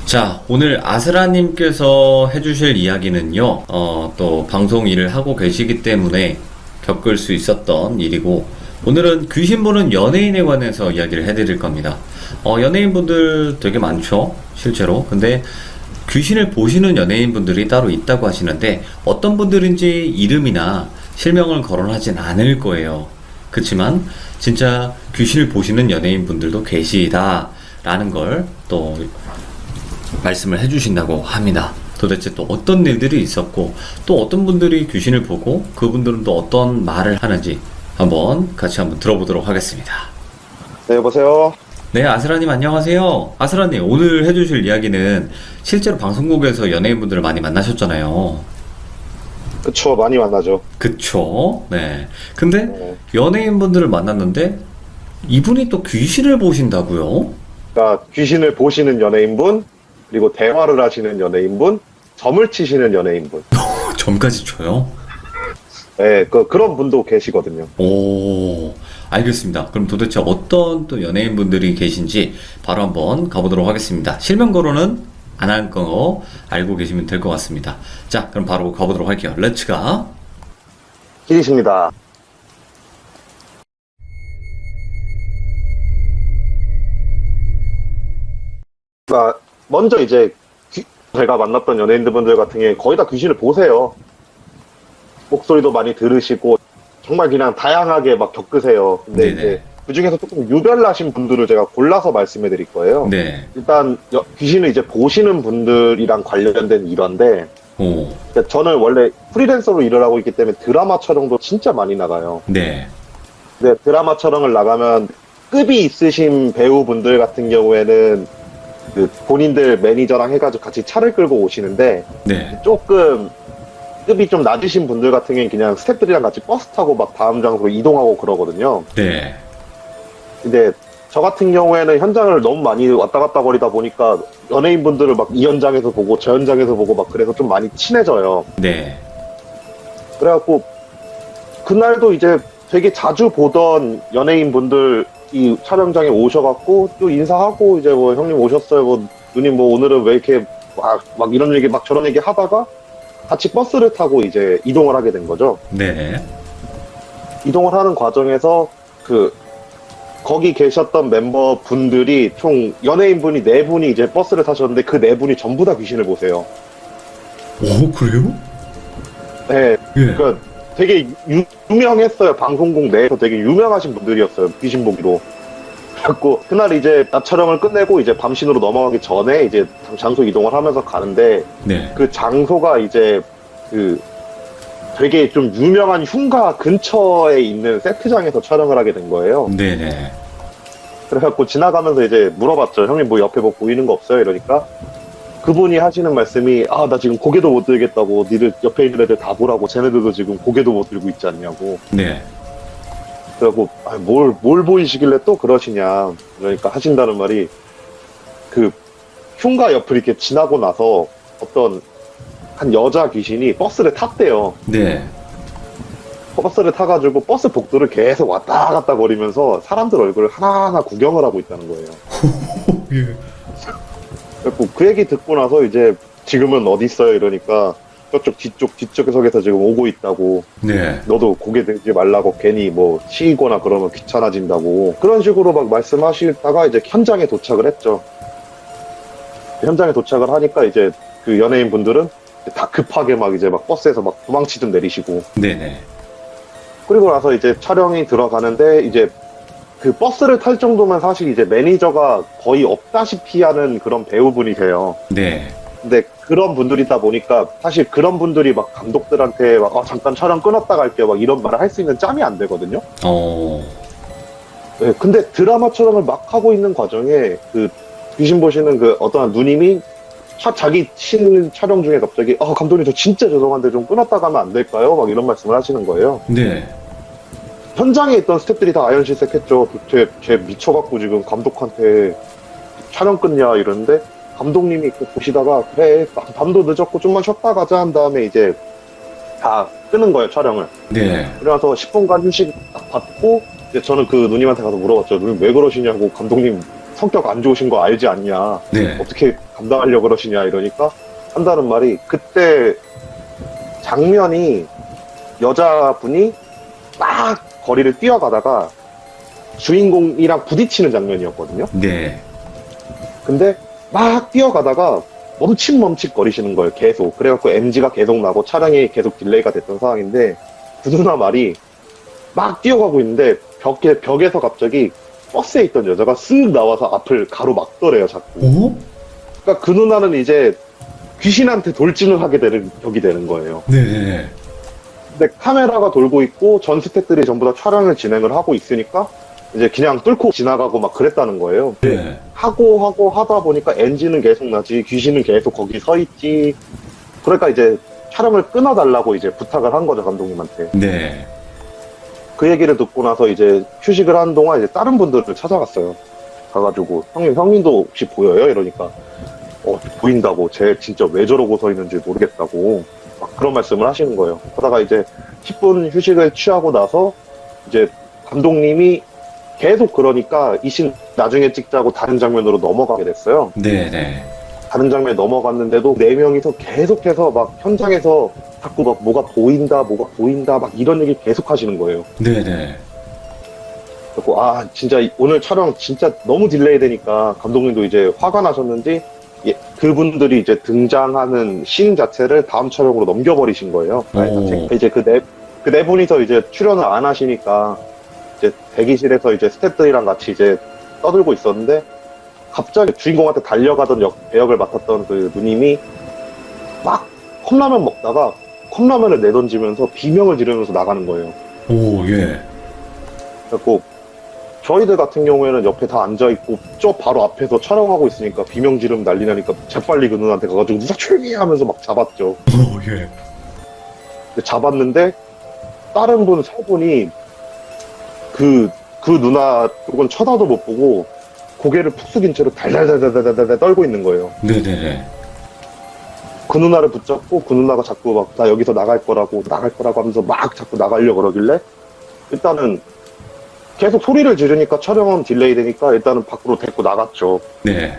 자, 오늘 아스라님께서 해주실 이야기는요, 또 방송 일을 하고 계시기 때문에 겪을 수 있었던 일이고, 오늘은 귀신 보는 연예인에 관해서 이야기를 해드릴 겁니다. 연예인분들 되게 많죠, 실제로. 근데 귀신을 보시는 연예인분들이 따로 있다고 하시는데, 어떤 분들인지 이름이나 실명을 거론하진 않을 거예요. 그치만, 진짜 귀신을 보시는 연예인분들도 계시다라는 걸또 말씀을 해주신다고 합니다. 도대체 또 어떤 일들이 있었고 또 어떤 분들이 귀신을 보고 그분들은 또 어떤 말을 하는지 같이 한번 들어보도록 하겠습니다. 네, 여보세요? 네, 아스라님 안녕하세요. 아스라님, 오늘 해주실 이야기는 실제로 방송국에서 연예인분들을 많이 만나셨잖아요. 그쵸, 많이 만나죠. 그쵸? 네. 근데 연예인분들을 만났는데 이분이 또 귀신을 보신다고요? 그러니까 귀신을 보시는 연예인분, 그리고 대화를 하시는 연예인분, 점을 치시는 연예인분. 점까지 쳐요? 네, 그런 분도 계시거든요. 오, 알겠습니다. 그럼 도대체 어떤 또 연예인분들이 계신지 바로 한번 가보도록 하겠습니다. 실명 거론은 안 할 거 알고 계시면 될 것 같습니다. 자, 그럼 바로 가보도록 할게요. 렛츠가. 길이십니다. 그러니까 먼저 이제 제가 만났던 연예인분들 같은 경우에 거의 다 귀신을 보세요. 목소리도 많이 들으시고 정말 그냥 다양하게 막 겪으세요. 근데 네네. 이제 그 중에서 조금 유별나신 분들을 제가 골라서 말씀해 드릴 거예요. 네. 일단 귀신을 이제 보시는 분들이랑 관련된 일화인데, 오, 그러니까 저는 원래 프리랜서로 일을 하고 있기 때문에 드라마 촬영도 진짜 많이 나가요. 네. 근데 드라마 촬영을 나가면 급이 있으신 배우분들 같은 경우에는 그 본인들 매니저랑 해가지고 같이 차를 끌고 오시는데, 네. 조금 급이 좀 낮으신 분들 같은 경우는 그냥 스태프들이랑 같이 버스 타고 막 다음 장소로 이동하고 그러거든요. 네. 근데 저 같은 경우에는 현장을 너무 많이 왔다 갔다 거리다 보니까 연예인분들을 막 이 현장에서 보고 저 현장에서 보고 막 그래서 좀 많이 친해져요. 네. 그래갖고 그날도 이제 되게 자주 보던 연예인분들 이 촬영장에 오셔갖고 또 인사하고 이제 뭐 형님 오셨어요, 뭐 누님 뭐 오늘은 왜 이렇게 막 이런 얘기 막 저런 얘기 하다가 같이 버스를 타고 이제 이동을 하게 된 거죠. 네. 이동을 하는 과정에서 거기 계셨던 member 분들이 총 연예인분이 4분이 이제 버스를 타셨는데 그 4분이 전부 다 귀신을 보세요. 오, 그래요? 네. 예. 그러니까 되게 유명했어요. 방송국 내에서 되게 유명하신 분들이었어요. 귀신 보기로. 그래갖고 그날 이제 낮 촬영을 끝내고 이제 밤신으로 넘어가기 전에 이제 장소 이동을 하면서 가는데 네. 그 장소가 이제 되게 좀 유명한 흉가 근처에 있는 세트장에서 촬영을 하게 된 거예요. 네네. 그래갖고 지나가면서 이제 물어봤죠. 형님 뭐 옆에 뭐 보이는 거 없어요? 이러니까 그분이 하시는 말씀이 나 지금 고개도 못 들겠다고 니들 옆에 있는 애들 다 보라고 쟤네들도 지금 고개도 못 들고 있지 않냐고. 네. 그래갖고 뭘 보이시길래 또 그러시냐. 그러니까 하신다는 말이 그 흉가 옆을 이렇게 지나고 나서 어떤 한 여자 귀신이 버스를 탔대요. 네. 버스를 타가지고 버스 복도를 계속 왔다 갔다 거리면서 사람들 얼굴을 하나하나 구경을 하고 있다는 거예요. 예. 그래갖고 그 얘기 듣고 나서 이제 지금은 어디 있어요? 이러니까 저쪽 뒤쪽석에서 지금 오고 있다고. 네. 너도 고개 들지 말라고 괜히 뭐 치이거나 그러면 귀찮아진다고. 그런 식으로 막 말씀하시다가 이제 현장에 도착을 했죠. 현장에 도착을 하니까 이제 그 연예인 분들은 다 급하게 막 이제 막 버스에서 막 도망치듯 내리시고. 네네. 그리고 나서 이제 촬영이 들어가는데 이제 그 버스를 탈 정도면 사실 이제 매니저가 거의 없다시피 하는 그런 배우분이세요. 네. 근데 그런 분들이다 보니까 사실 그런 분들이 막 감독들한테 막 잠깐 촬영 끊었다 갈게요 막 이런 말을 할 수 있는 짬이 안 되거든요. 네, 근데 드라마 촬영을 막 하고 있는 과정에 그 귀신 보시는 그 어떤 누님이 자기 신 촬영 중에 갑자기 감독님 저 진짜 죄송한데 좀 끊었다 가면 안 될까요? 막 이런 말씀을 하시는 거예요. 네. 현장에 있던 스태프들이 다 아연실색했죠. 쟤 미쳐갖고 지금 감독한테 촬영 끊냐 이러는데 감독님이 보시다가 그래 밤도 늦었고 좀만 쉬었다 가자 한 다음에 이제 다 끄는 거예요 촬영을. 네. 그래서 10분간 휴식 딱 받고 이제 저는 그 누님한테 가서 물어봤죠. 누님 왜 그러시냐고. 감독님 성격 안 좋으신 거 알지 않냐. 네. 어떻게 감당하려고 그러시냐 이러니까 한다는 말이 그때 장면이 여자분이 막 거리를 뛰어가다가 주인공이랑 부딪히는 장면이었거든요. 네. 근데 막 뛰어가다가 멈칫멈칫 거리시는 거예요, 계속. 그래갖고 MG가 계속 나고 차량이 계속 딜레이가 됐던 상황인데 그 누나 말이 막 뛰어가고 있는데 벽에서 갑자기 버스에 있던 여자가 쓱 나와서 앞을 가로막더래요, 자꾸. 오? 그러니까 그 누나는 이제 귀신한테 돌진을 하게 되는 격이 되는 거예요. 네. 근데 카메라가 돌고 있고 전 스태프들이 전부 다 촬영을 진행을 하고 있으니까 이제 그냥 뚫고 지나가고 막 그랬다는 거예요. 네. 하고 하다 보니까 NG는 계속 나지, 귀신은 계속 거기 서 있지. 그러니까 이제 촬영을 끊어달라고 이제 부탁을 한 거죠, 감독님한테. 네. 그 얘기를 듣고 나서 이제 휴식을 하는 동안 이제 다른 분들을 찾아갔어요. 가가지고 형님도 혹시 보여요? 이러니까 보인다고. 쟤 진짜 왜 저러고 서 있는지 모르겠다고 막 그런 말씀을 하시는 거예요. 그러다가 이제 10분 휴식을 취하고 나서 이제 감독님이 계속 그러니까 이 씬 나중에 찍자고 다른 장면으로 넘어가게 됐어요. 네. 다른 장면에 넘어갔는데도 네 명이서 계속해서 막 현장에서 자꾸 막 뭐가 보인다 막 이런 얘기 계속 하시는 거예요. 네. 그래서 진짜 오늘 촬영 진짜 너무 딜레이 되니까 감독님도 이제 화가 나셨는지 그분들이 이제 등장하는 씬 자체를 다음 촬영으로 넘겨버리신 거예요. 오. 이제 그 네 분이서 이제 출연을 안 하시니까 이제 대기실에서 이제 스태프들이랑 같이 이제 떠들고 있었는데 갑자기 주인공한테 달려가던 배역을 맡았던 그 누님이 막 컵라면 먹다가 컵라면을 내던지면서 비명을 지르면서 나가는 거예요. 오, 예. 그래서 저희들 같은 경우에는 옆에 다 앉아있고 저 바로 앞에서 촬영하고 있으니까 비명 지르면 난리 나니까 재빨리 그 누나한테 가가지고 누나 조용히 하면서 막 잡았죠. 오, 예. 근데 잡았는데 다른 분 세 분이 그 누나 쪽은 쳐다도 못 보고 고개를 푹 숙인 채로 달달달달달달 떨고 있는 거예요. 네네. 그 누나를 붙잡고 그 누나가 자꾸 막 나 여기서 나갈 거라고 하면서 막 자꾸 나가려고 그러길래 일단은 계속 소리를 지르니까 촬영은 딜레이 되니까 일단은 밖으로 데리고 나갔죠. 네.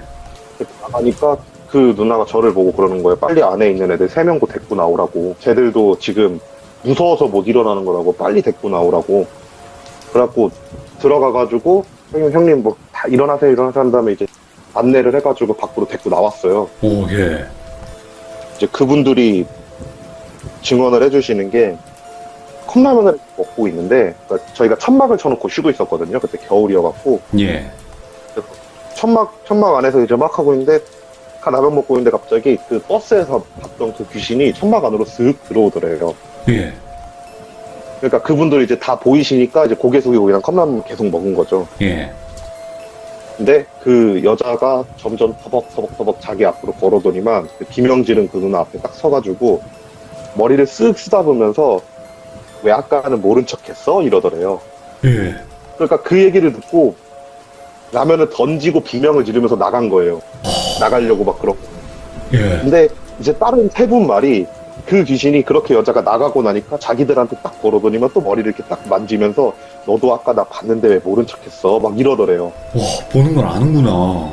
데리고 나가니까 그 누나가 저를 보고 그러는 거예요. 빨리 안에 있는 애들 3명도 데리고 나오라고. 쟤들도 지금 무서워서 못 일어나는 거라고. 빨리 데리고 나오라고. 그래갖고 들어가가지고 형님 뭐 다 일어나세요 한 다음에 이제 안내를 해가지고 밖으로 데리고 나왔어요. 오, 예. 이제 그분들이 증언을 해주시는 게 컵라면을 먹고 있는데 그러니까 저희가 천막을 쳐놓고 쉬고 있었거든요. 그때 겨울이어갖고 예. 천막 안에서 이제 막 하고 있는데 라면 먹고 있는데 갑자기 그 버스에서 봤던 그 귀신이 천막 안으로 쓱 들어오더래요. 예. 그러니까 그분들이 이제 다 보이시니까 이제 고개 숙이고 그냥 컵라면 계속 먹은 거죠. 예. 근데 그 여자가 점점 터벅터벅 자기 앞으로 걸어오더니만 그 비명 지른 그 누나 앞에 딱 서가지고 머리를 쓱 쓰다보면서 왜 아까는 모른 척 했어? 이러더래요. 예. 그러니까 그 얘기를 듣고 라면을 던지고 비명을 지르면서 나간 거예요. 나가려고 막 그러고. 예. 근데 이제 다른 세 분 말이 그 귀신이 그렇게 여자가 나가고 나니까 자기들한테 딱 걸어오더니만 또 머리를 이렇게 딱 만지면서 너도 아까 나 봤는데 왜 모른 척 했어? 막 이러더래요. 와, 보는 걸 아는구나.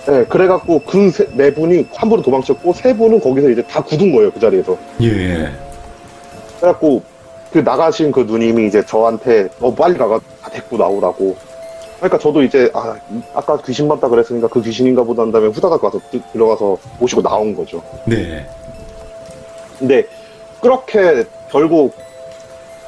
네, 그래갖고 그 네 분이 한 분은 도망쳤고 세 분은 거기서 이제 다 굳은 거예요, 그 자리에서. 예. 그래갖고 그 나가신 그 누님이 이제 저한테 빨리 가가 다 데리고 나오라고. 그러니까 저도 이제 아까 귀신 봤다 그랬으니까 그 귀신인가 보다 한 다음에 후다닥 가서 들어가서 모시고 나온 거죠. 네. 근데 그렇게 결국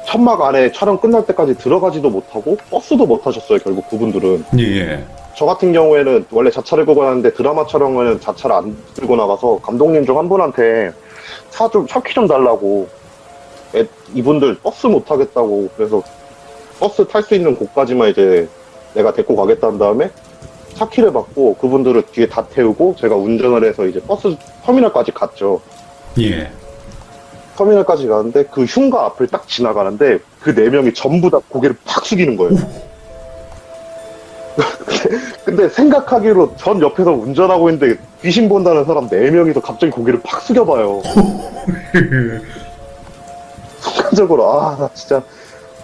천막 안에 촬영 끝날 때까지 들어가지도 못하고 버스도 못 타셨어요, 결국 그분들은. 예. 저 같은 경우에는 원래 자차를 끌고 가는데 드라마 촬영은 자차를 안 들고 나가서 감독님 중 한 분한테 차키 좀 달라고. 이분들 버스 못 타겠다고. 그래서 버스 탈 수 있는 곳까지만 이제 내가 데리고 가겠다는 다음에 차키를 받고 그분들을 뒤에 다 태우고 제가 운전을 해서 이제 버스 터미널까지 갔죠. 예. 터미널까지 가는데 그 흉가 앞을 딱 지나가는데 그 네 명이 전부 다 고개를 팍 숙이는 거예요. 근데 생각하기로 전 옆에서 운전하고 있는데 귀신 본다는 사람 4명이서 갑자기 고개를 팍 숙여봐요. 순간적으로 나 진짜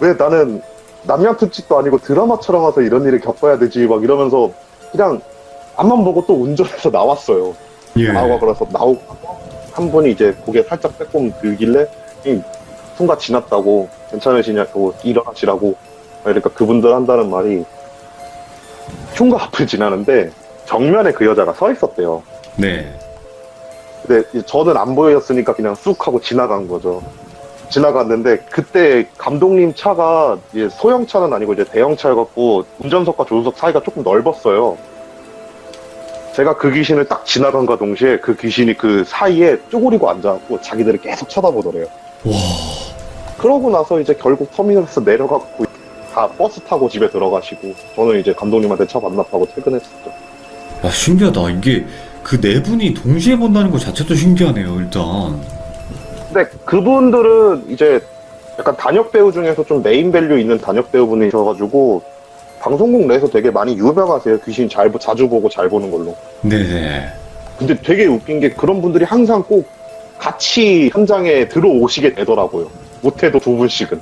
왜 나는 남양 특집도 아니고 드라마처럼 와서 이런 일을 겪어야 되지 막 이러면서 그냥 앞만 보고 또 운전해서 나왔어요. 예. 나오고 그래서 나오고 한 분이 이제 고개 살짝 빼꼼 들길래 순간 지났다고 괜찮으시냐고 일어나시라고 그러니까 그분들 한다는 말이 흉가 앞을 지나는데 정면에 그 여자가 서 있었대요. 네. 근데 이제 저는 안 보였으니까 그냥 쑥 하고 지나간 거죠. 지나갔는데 그때 감독님 차가 이제 소형차는 아니고 이제 대형차여갖고 운전석과 조수석 사이가 조금 넓었어요. 제가 그 귀신을 딱 지나간과 동시에 그 귀신이 그 사이에 쪼그리고 앉아갖고 자기들을 계속 쳐다보더래요. 와. 그러고 나서 이제 결국 터미널에서 내려갖고 다 버스 타고 집에 들어가시고 저는 이제 감독님한테 차 반납하고 퇴근했었죠. 야, 신기하다. 이게 그 네 분이 동시에 본다는 것 자체도 신기하네요, 일단. 근데 그분들은 이제 약간 단역 배우 중에서 좀 메인 밸류 있는 단역 배우분이셔가지고 방송국 내에서 되게 많이 유명하세요. 귀신 자주 보고 잘 보는 걸로. 네네. 근데 되게 웃긴 게 그런 분들이 항상 꼭 같이 현장에 들어오시게 되더라고요. 못해도 두 분씩은.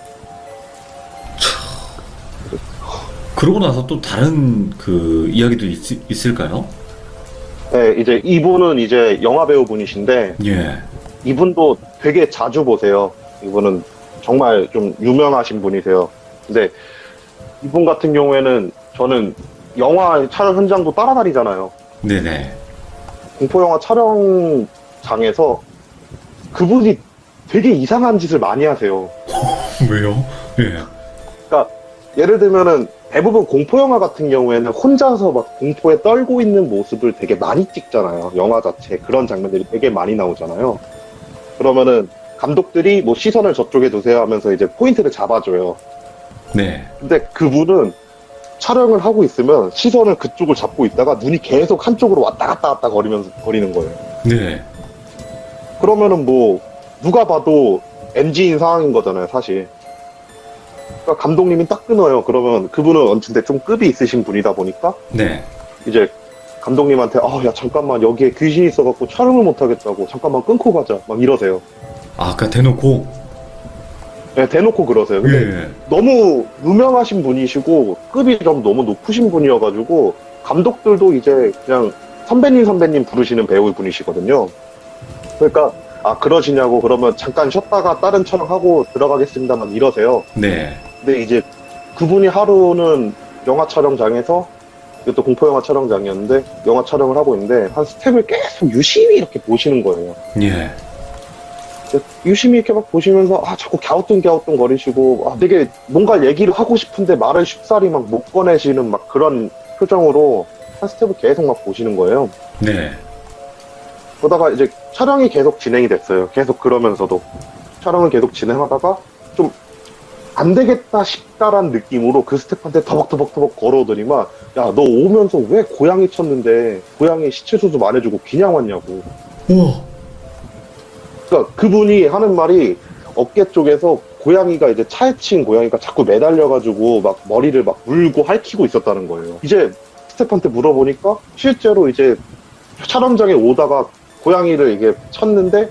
그러고 나서 또 다른 그 이야기도 있을까요? 네, 이제 이분은 이제 영화 배우분이신데 예. 이분도 되게 자주 보세요. 이분은 정말 좀 유명하신 분이세요. 근데 이분 같은 경우에는 저는 영화 촬영 현장도 따라다니잖아요. 네네. 공포영화 촬영장에서 그분이 되게 이상한 짓을 많이 하세요. 왜요? 예. 그러니까 예를 들면은 대부분 공포영화 같은 경우에는 혼자서 막 공포에 떨고 있는 모습을 되게 많이 찍잖아요. 영화 자체 그런 장면들이 되게 많이 나오잖아요. 그러면은 감독들이 뭐 시선을 저쪽에 두세요 하면서 이제 포인트를 잡아줘요. 네. 근데 그분은 촬영을 하고 있으면 시선을 그쪽을 잡고 있다가 눈이 계속 한쪽으로 왔다 갔다 거리는 거예요. 네. 그러면은 뭐 누가 봐도 NG인 상황인 거잖아요, 사실. 그러니까 감독님이 딱 끊어요. 그러면 그분은 근데 좀 급이 있으신 분이다 보니까 네. 이제 감독님한테 야 잠깐만 여기에 귀신이 있어갖고 촬영을 못 하겠다고 잠깐만 끊고 가자 막 이러세요. 아, 아까 대놓고? 네, 대놓고 그러세요. 근데 예. 너무 유명하신 분이시고 급이 좀 너무 높으신 분이어가지고 감독들도 이제 그냥 선배님 부르시는 배우분이시거든요. 그러니까 그러시냐고 그러면 잠깐 쉬었다가 다른 촬영하고 들어가겠습니다만 이러세요. 네. 근데 이제 그분이 하루는 영화 촬영장에서 이것도 공포영화 촬영장이었는데 영화 촬영을 하고 있는데 한 스텝을 계속 유심히 이렇게 보시는 거예요. 예. 유심히 이렇게 막 보시면서 자꾸 갸우뚱 거리시고 되게 뭔가 얘기를 하고 싶은데 말을 쉽사리 막 못 꺼내시는 막 그런 표정으로 한 스텝을 계속 막 보시는 거예요. 네. 그러다가 이제 촬영이 계속 진행이 됐어요. 계속 그러면서도 촬영을 계속 진행하다가 좀 안 되겠다 싶다란 느낌으로 그 스텝한테 터벅터벅 걸어오더니만 야, 너 오면서 왜 고양이 쳤는데 고양이 시체 수습 안 해주고 그냥 왔냐고. 우와. 그러니까 그분이 하는 말이 어깨 쪽에서 고양이가 이제 차에 친 고양이가 자꾸 매달려가지고 막 머리를 막 물고 핥히고 있었다는 거예요. 이제 스텝한테 물어보니까 실제로 이제 촬영장에 오다가 고양이를 이게 쳤는데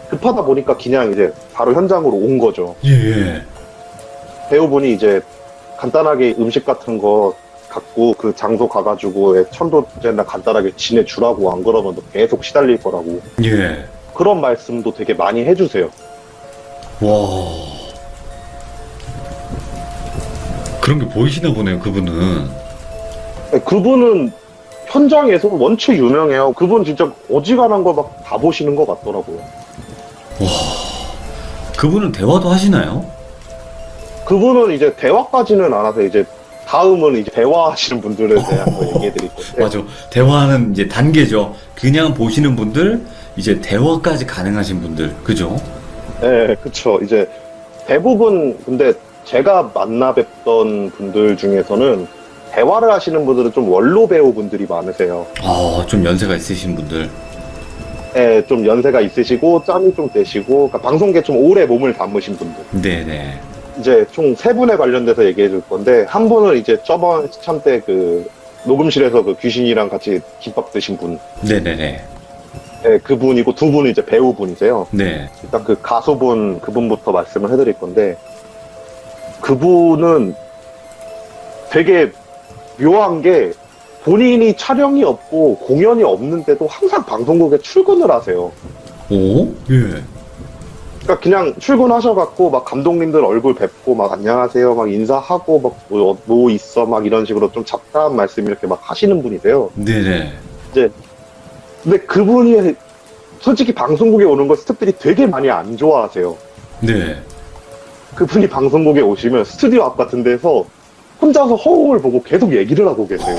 급하다 보니까 그냥 이제 바로 현장으로 온 거죠. 예. 배우분이 이제 간단하게 음식 같은 거 갖고 그 장소 가가지고 천도제나 간단하게 지내주라고 안 그러면 너 계속 시달릴 거라고. 예. 그런 말씀도 되게 많이 해주세요. 와. 그런 게 보이시나 보네요, 그분은. 그분은 현장에서 원체 유명해요. 그분 진짜 어지간한 걸 막 다 보시는 것 같더라고요. 와. 그분은 대화도 하시나요? 그분은 이제 대화까지는 안 하세요. 이제 다음은 이제 대화하시는 분들에 대한 거 얘기해 드릴 건데. 맞아. 대화는 이제 단계죠. 그냥 보시는 분들, 이제 대화까지 가능하신 분들. 그죠? 네, 그쵸. 이제 대부분, 근데 제가 만나 뵙던 분들 중에서는 대화를 하시는 분들은 좀 원로 배우분들이 많으세요. 좀 연세가 있으신 분들. 네, 좀 연세가 있으시고, 짬이 좀 되시고, 그러니까 방송계에 좀 오래 몸을 담으신 분들. 네네. 이제 총 세 분에 관련돼서 얘기해 줄 건데, 한 분은 이제 저번 시참 때 그 녹음실에서 그 귀신이랑 같이 김밥 드신 분. 네네네. 네, 그분이고 두 분은 이제 배우분이세요. 네. 일단 그 가수분 그분부터 말씀을 해드릴 건데, 그분은 되게 묘한 게 본인이 촬영이 없고 공연이 없는데도 항상 방송국에 출근을 하세요. 오? 예. 그러니까 그냥 출근하셔갖고 막 감독님들 얼굴 뵙고 막 안녕하세요 막 인사하고 막 뭐 있어 막 이런 식으로 좀 잡다한 말씀 이렇게 막 하시는 분이세요. 네네. 근데 그분이 솔직히 방송국에 오는 걸 스태프들이 되게 많이 안 좋아하세요. 네. 그분이 방송국에 오시면 스튜디오 앞 같은 데서 혼자서 허공을 보고 계속 얘기를 하고 계세요.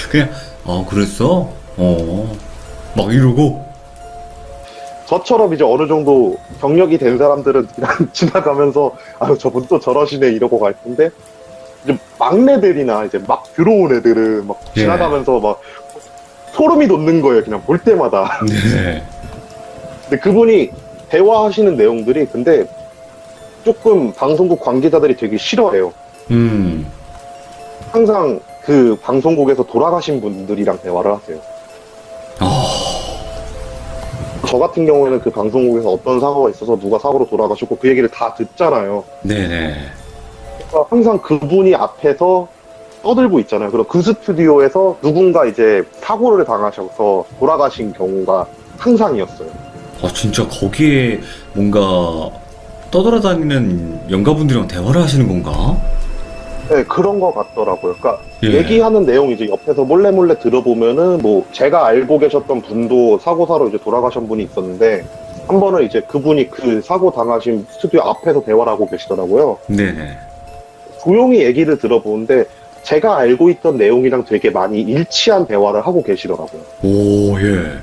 그냥, 그랬어? 막 이러고? 저처럼 이제 어느 정도 경력이 된 사람들은 그냥 지나가면서 아유 저분 또 저러시네 이러고 갈 텐데 이제 막내들이나 이제 막 들어온 애들은 막 예. 지나가면서 막 소름이 돋는 거예요. 그냥 볼 때마다. 네. 근데 그분이 대화하시는 내용들이 근데 조금 방송국 관계자들이 되게 싫어해요. 항상 그 방송국에서 돌아가신 분들이랑 대화를 하세요. 저 같은 경우에는 그 방송국에서 어떤 사고가 있어서 누가 사고로 돌아가셨고 그 얘기를 다 듣잖아요. 네네. 그러니까 항상 그분이 앞에서 떠들고 있잖아요. 그럼 그 스튜디오에서 누군가 이제 사고를 당하셔서 돌아가신 경우가 항상이었어요. 진짜 거기에 뭔가 떠돌아다니는 연가분들이랑 대화를 하시는 건가? 네, 그런 것 같더라고요. 그러니까 예. 얘기하는 내용 이제 옆에서 몰래 들어보면은 뭐 제가 알고 계셨던 분도 사고사로 이제 돌아가신 분이 있었는데 한 번은 이제 그분이 그 사고 당하신 스튜디오 앞에서 대화를 하고 계시더라고요. 네네. 조용히 얘기를 들어보는데 제가 알고 있던 내용이랑 되게 많이 일치한 대화를 하고 계시더라고요. 오, 예.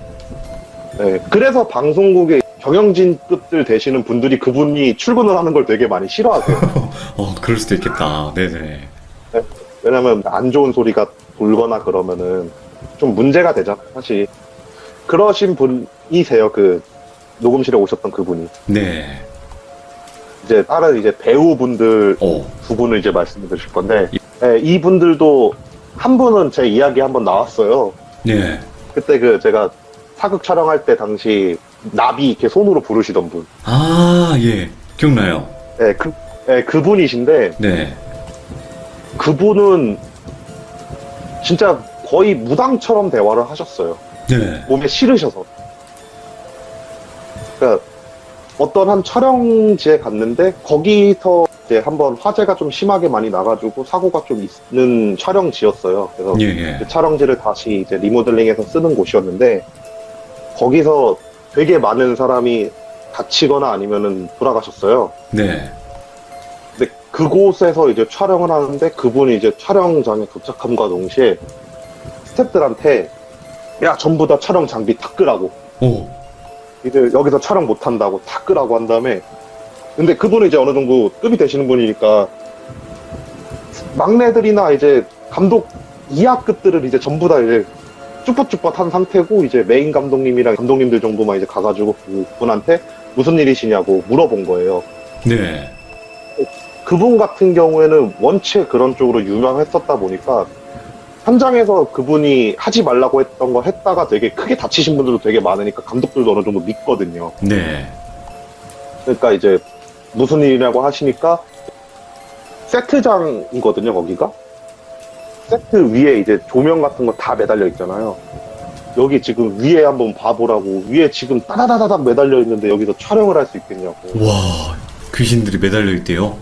네, 그래서 방송국에 경영진급들 되시는 분들이 그분이 출근을 하는 걸 되게 많이 싫어하세요. 그럴 수도 있겠다. 네네. 왜냐면 안 좋은 소리가 돌거나 그러면은 좀 문제가 되잖아, 사실. 그러신 분이세요, 그 녹음실에 오셨던 그분이. 네. 이제 다른 이제 배우분들 어. 두 분을 이제 말씀을 드릴 건데, 네, 이분들도 한 분은 제 이야기 한번 나왔어요. 네. 그때 그 제가 사극 촬영할 때 당시 나비 이렇게 손으로 부르시던 분. 예. 기억나요. 네, 그분이신데, 네. 그분은 진짜 거의 무당처럼 대화를 하셨어요. 네. 몸에 싫으셔서. 그러니까 어떤 한 촬영지에 갔는데 거기서 이제 한번 화재가 좀 심하게 많이 나가지고 사고가 좀 있는 촬영지였어요. 그래서 예, 예. 그 촬영지를 다시 이제 리모델링해서 쓰는 곳이었는데 거기서 되게 많은 사람이 다치거나 아니면은 돌아가셨어요. 네. 근데 그곳에서 이제 촬영을 하는데 그분이 이제 촬영장에 도착함과 동시에 스태프들한테 야 전부 다 촬영 장비 다 끄라고 오. 이제 여기서 촬영 못 한다고 다 끄라고 한 다음에 근데 그분은 이제 어느 정도 급이 되시는 분이니까 막내들이나 이제 감독 이하급들을 이제 전부 다 이제 쭈뼛쭈뼛한 상태고 이제 메인 감독님이랑 감독님들 정도만 이제 가가지고 그분한테 무슨 일이시냐고 물어본 거예요. 네. 그분 같은 경우에는 원체 그런 쪽으로 유명했었다 보니까 현장에서 그분이 하지 말라고 했던 거 했다가 되게 크게 다치신 분들도 되게 많으니까 감독들도 어느 정도 믿거든요. 네. 그러니까 이제 무슨 일이라고 하시니까 세트장이거든요, 거기가. 세트 위에 이제 조명 같은 거 다 매달려 있잖아요. 여기 지금 위에 한번 봐보라고. 위에 지금 따다다다닥 매달려 있는데 여기서 촬영을 할 수 있겠냐고. 와, 귀신들이 매달려 있대요.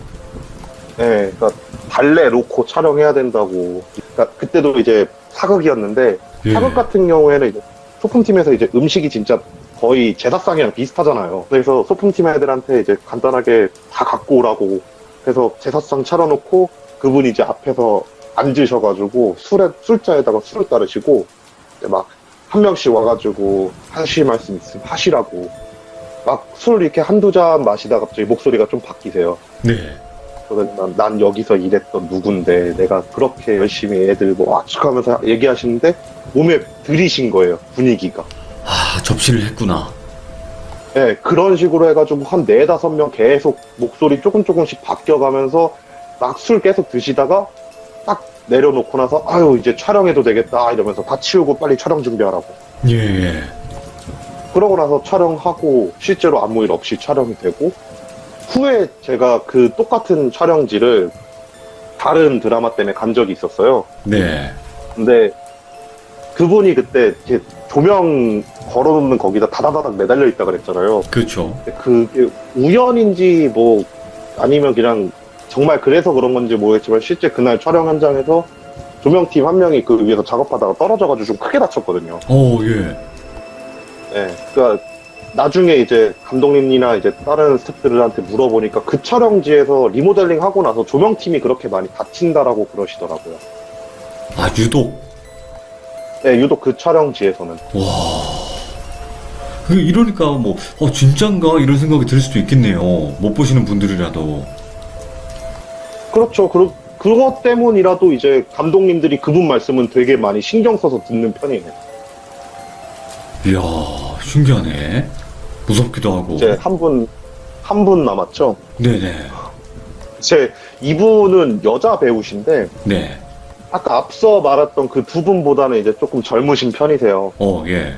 네, 그러니까 발레 놓고 촬영해야 된다고. 그러니까 그때도 이제 사극이었는데 예. 사극 같은 경우에는 이제 소품팀에서 이제 음식이 진짜 거의 제사상이랑 비슷하잖아요. 그래서 소품팀 애들한테 이제 간단하게 다 갖고 오라고 해서 제사상 차려놓고 그분이 이제 앞에서 앉으셔가지고 술자에다가 술을 따르시고 막 한 명씩 와가지고 하실 말씀 있으면 하시라고 막 술 이렇게 한두 잔 마시다가 갑자기 목소리가 좀 바뀌세요. 네. 그러면 난 여기서 일했던 누군데 내가 그렇게 열심히 애들 뭐 압축하면서 얘기하시는데 몸에 들이신 거예요, 분위기가. 접시를 했구나. 네, 그런 식으로 해가지고 한 4-5명 계속 목소리 조금씩 바뀌어가면서 막 술 계속 드시다가 딱 내려놓고 나서 아유 이제 촬영해도 되겠다 이러면서 다 치우고 빨리 촬영 준비하라고. 예, 예. 그러고 나서 촬영하고 실제로 아무 일 없이 촬영이 되고 후에 제가 그 똑같은 촬영지를 다른 드라마 때문에 간 적이 있었어요. 네. 근데 그분이 그때 이렇게 조명 걸어놓는 거기다 다다다닥 매달려 있다 그랬잖아요. 그렇죠. 근데 그게 우연인지 뭐 아니면 그냥 정말 그래서 그런 건지 모르겠지만 실제 그날 촬영 현장에서 조명팀 한 명이 그 위에서 작업하다가 떨어져가지고 좀 크게 다쳤거든요. 예. 네, 그러니까 나중에 이제 감독님이나 이제 다른 스태프들한테 물어보니까 그 촬영지에서 리모델링 하고 나서 조명팀이 그렇게 많이 다친다라고 그러시더라고요. 아, 유독. 네, 유독 그 촬영지에서는. 와. 이러니까 뭐, 진짠가? 이런 생각이 들 수도 있겠네요. 못 보시는 분들이라도. 그렇죠. 그것 때문이라도 이제 감독님들이 그분 말씀은 되게 많이 신경 써서 듣는 편이에요. 이야, 신기하네. 무섭기도 하고. 이제 한 분 남았죠. 네네. 이분은 여자 배우신데, 네. 아까 앞서 말했던 그 두 분보다는 이제 조금 젊으신 편이세요. 예.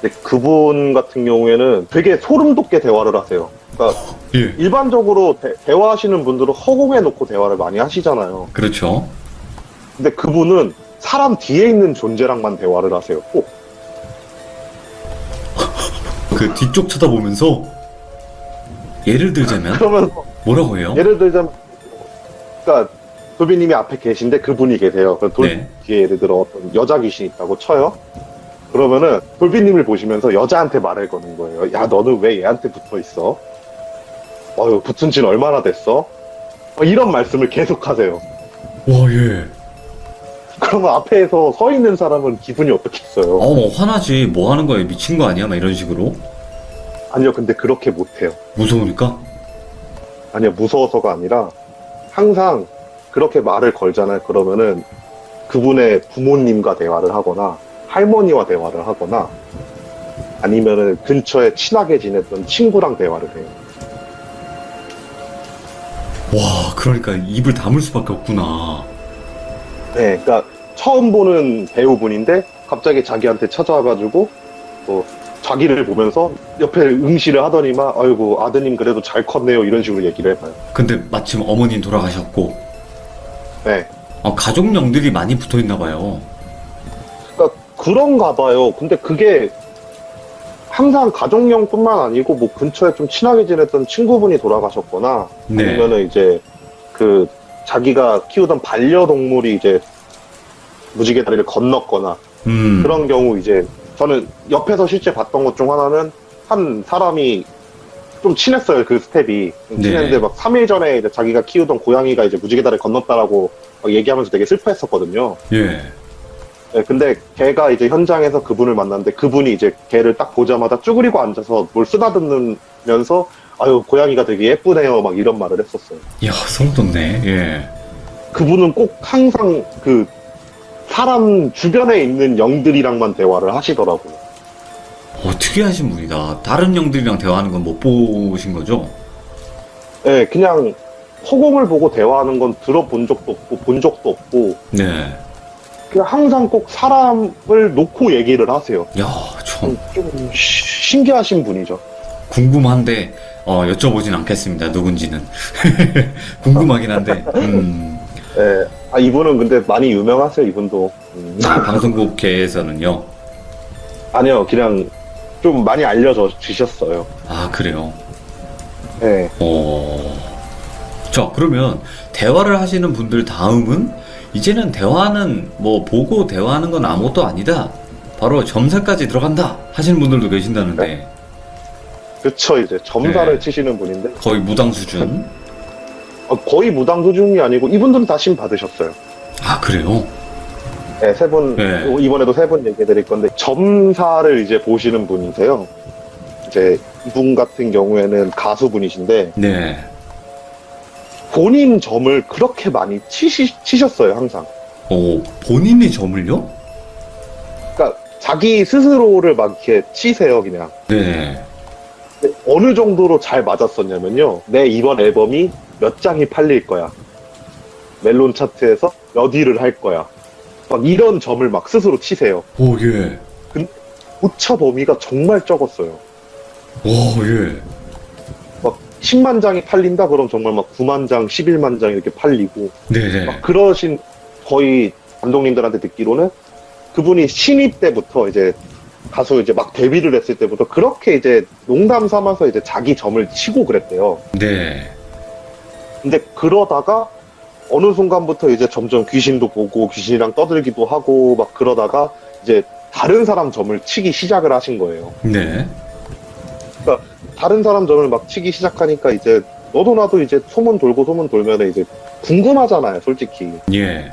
근데 그분 같은 경우에는 되게 소름 돋게 대화를 하세요. 그러니까 예. 일반적으로 대화하시는 분들은 허공에 놓고 대화를 많이 하시잖아요. 그렇죠. 근데 그분은 사람 뒤에 있는 존재랑만 대화를 하세요. 꼭. 그 뒤쪽 쳐다보면서, 예를 들자면, 그러면서 뭐라고 해요? 예를 들자면, 그러니까 돌비님이 앞에 계신데 그분이 계세요. 그럼 네. 뒤에 예를 들어 어떤 여자 귀신이 있다고 쳐요. 그러면은 돌비님을 보시면서 여자한테 말을 거는 거예요. 야, 너는 왜 얘한테 붙어 있어? 붙은 지는 얼마나 됐어? 이런 말씀을 계속 하세요. 와, 예. 그러면 앞에서 서 있는 사람은 기분이 어떻겠어요? 뭐 화나지. 뭐 하는 거예요? 미친 거 아니야? 막 이런 식으로. 아니요, 근데 그렇게 못해요. 무서우니까? 아니요, 무서워서가 아니라 항상 그렇게 말을 걸잖아요. 그러면은 그분의 부모님과 대화를 하거나 할머니와 대화를 하거나 아니면은 근처에 친하게 지냈던 친구랑 대화를 해요. 와, 그러니까 입을 다물 수밖에 없구나. 네, 그러니까 처음 보는 배우분인데 갑자기 자기한테 찾아와가지고 자기를 보면서 옆에 응시를 하더니만 아이고 아드님 그래도 잘 컸네요 이런 식으로 얘기를 해봐요. 근데 마침 어머님 돌아가셨고, 네, 가족령들이 많이 붙어 있나 봐요. 그러니까 그런가 봐요. 근데 그게 항상 가족령뿐만 아니고 뭐 근처에 좀 친하게 지냈던 친구분이 돌아가셨거나 네. 아니면은 이제 그 자기가 키우던 반려동물이 이제 무지개 다리를 건넜거나 그런 경우 이제 저는 옆에서 실제 봤던 것 중 하나는 한 사람이 좀 친했어요. 그 스텝이 친했는데 막 3일 전에 이제 자기가 키우던 고양이가 이제 무지개 다리를 건넜다라고 막 얘기하면서 되게 슬퍼했었거든요. 예. 네, 근데 걔가 이제 현장에서 그분을 만났는데 그분이 이제 걔를 딱 보자마자 쭈그리고 앉아서 뭘 쓰다듬으면서 아유 고양이가 되게 예쁘네요 막 이런 말을 했었어요. 이야, 소름 돋네. 예. 그분은 꼭 항상 그 사람 주변에 있는 영들이랑만 대화를 하시더라고요. 특이하신 분이다. 다른 영들이랑 대화하는 건 못 보신 거죠? 네, 그냥 허공을 보고 대화하는 건 들어본 적도 없고 본 적도 없고 네. 그냥 항상 꼭 사람을 놓고 얘기를 하세요. 야, 참 좀 신기하신 분이죠. 궁금한데 여쭤보진 않겠습니다. 누군지는. 궁금하긴 한데. 네, 이분은 근데 많이 유명하세요. 이분도. 방송국계에서는요. 아니요, 그냥 좀 많이 알려주셨어요. 아, 그래요? 네. 자, 그러면 대화를 하시는 분들 다음은 이제는 대화는 뭐 보고 대화하는 건 아무것도 아니다. 바로 점사까지 들어간다 하시는 분들도 계신다는데. 그쵸, 이제 점사를 네. 치시는 분인데 거의 무당 수준. 거의 무당 수준이 아니고 이분들은 다 심 받으셨어요. 아, 그래요? 네, 세 분, 네. 이번에도 세 분 얘기해 드릴 건데, 점사를 이제 보시는 분이세요. 이제, 이분 같은 경우에는 가수분이신데, 네. 본인 점을 그렇게 많이 치셨어요, 항상. 본인의 점을요? 그러니까, 자기 스스로를 막 이렇게 치세요, 그냥. 네. 근데 어느 정도로 잘 맞았었냐면요. 내 이번 앨범이 몇 장이 팔릴 거야. 멜론 차트에서 몇 위를 할 거야. 막 이런 점을 막 스스로 치세요. 예. 오차 범위가 정말 적었어요. 예. 10만 장이 팔린다 그럼 정말 막 9만 장, 11만 장 이렇게 팔리고 네네. 막 그러신 거의 감독님들한테 듣기로는 그분이 신입 때부터 이제 가수 이제 막 데뷔를 했을 때부터 그렇게 이제 농담 삼아서 이제 자기 점을 치고 그랬대요. 네. 근데 그러다가 어느 순간부터 이제 점점 귀신도 보고 귀신이랑 떠들기도 하고 막 그러다가 이제 다른 사람 점을 치기 시작을 하신 거예요. 네. 그러니까 다른 사람 점을 막 치기 시작하니까 이제 너도 나도 이제 소문 돌고 소문 돌면 이제 궁금하잖아요, 솔직히. 예.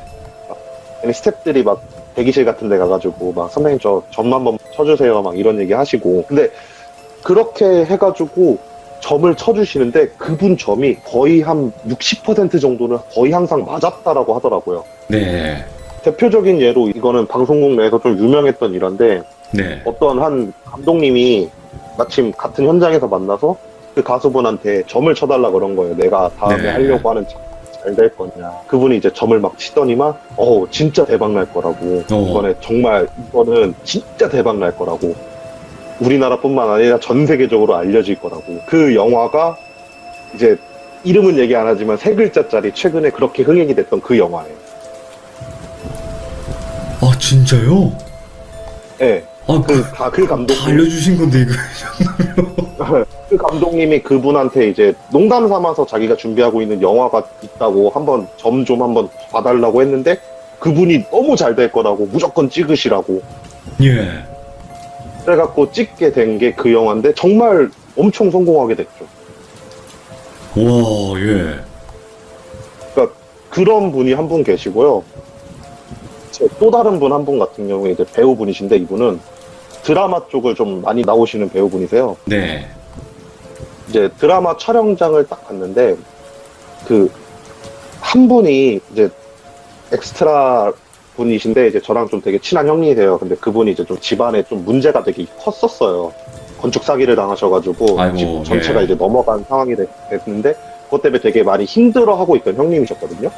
스태프들이 막 대기실 같은 데 가가지고 막 선배님 저 점 한번 쳐주세요 막 이런 얘기 하시고 근데 그렇게 해가지고 점을 쳐주시는데 그분 점이 거의 한 60% 정도는 거의 항상 맞았다라고 하더라고요. 네. 대표적인 예로 이거는 방송국 내에서 좀 유명했던 일화인데 네. 어떤 한 감독님이 마침 같은 현장에서 만나서 그 가수분한테 점을 쳐달라 그런 거예요. 내가 다음에 네. 하려고 하는 잘 될 거냐. 그분이 이제 점을 막 치더니만 진짜 대박 날 거라고. 이번에 정말 이거는 진짜 대박 날 거라고. 우리나라뿐만 아니라 전 세계적으로 알려질 거라고. 그 영화가 이제 이름은 얘기 안 하지만 3글자짜리 최근에 그렇게 흥행이 됐던 그 영화예요. 아, 진짜요? 네. 아, 그 감독님. 다 알려주신 건데, 이거. 그 감독님이 그분한테 이제 농담 삼아서 자기가 준비하고 있는 영화가 있다고 한번 점 좀 한번 봐달라고 했는데 그분이 너무 잘 될 거라고 무조건 찍으시라고 예. 그래갖고 찍게 된 게 그 영화인데 정말 엄청 성공하게 됐죠. 와, 예. 그러니까 그런 분이 한 분 계시고요. 또 다른 분 한 분 같은 경우에 이제 배우분이신데 이분은 드라마 쪽을 좀 많이 나오시는 배우분이세요. 네. 이제 드라마 촬영장을 딱 갔는데 그 한 분이 이제 엑스트라 분이신데 이제 저랑 좀 되게 친한 형님이세요. 근데 그분이 이제 좀 집안에 좀 문제가 되게 컸었어요. 건축 사기를 당하셔가지고 아이고, 집 전체가 예. 이제 넘어간 상황이 됐는데 그것 때문에 되게 많이 힘들어하고 있던 형님이셨거든요.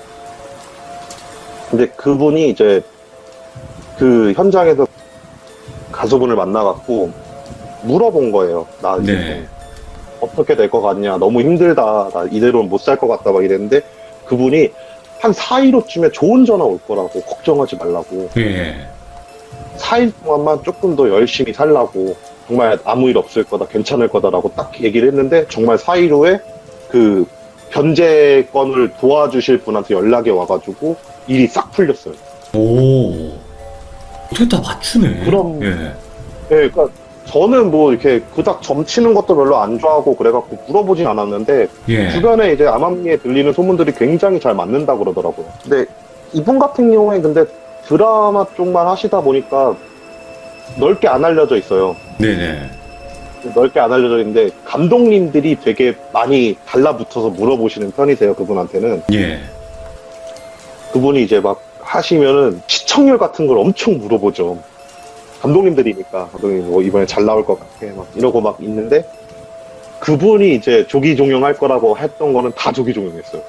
근데 그분이 이제 그 현장에서 가수분을 만나갖고 물어본 거예요. 나 이제 네. 어떻게 될 것 같냐, 너무 힘들다, 나 이대로는 못 살 것 같다 막 이랬는데 그분이 한 4일호쯤에 좋은 전화 올 거라고 걱정하지 말라고 예. 4일 동안만 조금 더 열심히 살라고 정말 아무 일 없을 거다 괜찮을 거다라고 딱 얘기를 했는데 정말 4일 후에 그 변제건을 도와주실 분한테 연락이 와가지고 일이 싹 풀렸어요. 오. 어떻게 다 맞추네. 그럼- 예. 네, 그러니까 저는 뭐 이렇게 그닥 점치는 것도 별로 안 좋아하고 그래갖고 물어보진 않았는데 예. 주변에 이제 암암리에 들리는 소문들이 굉장히 잘 맞는다 그러더라고요. 근데 이분 같은 경우에 근데 드라마 쪽만 하시다 보니까 넓게 안 알려져 있어요. 네네. 넓게 안 알려져 있는데 감독님들이 되게 많이 달라붙어서 물어보시는 편이세요. 그분한테는. 예. 그분이 이제 막 하시면은 시청률 같은 걸 엄청 물어보죠. 감독님들이니까 감독님 뭐 이번에 잘 나올 것 같아 막 이러고 막 있는데 그분이 이제 조기종영 할 거라고 했던 거는 다 조기종영했어요.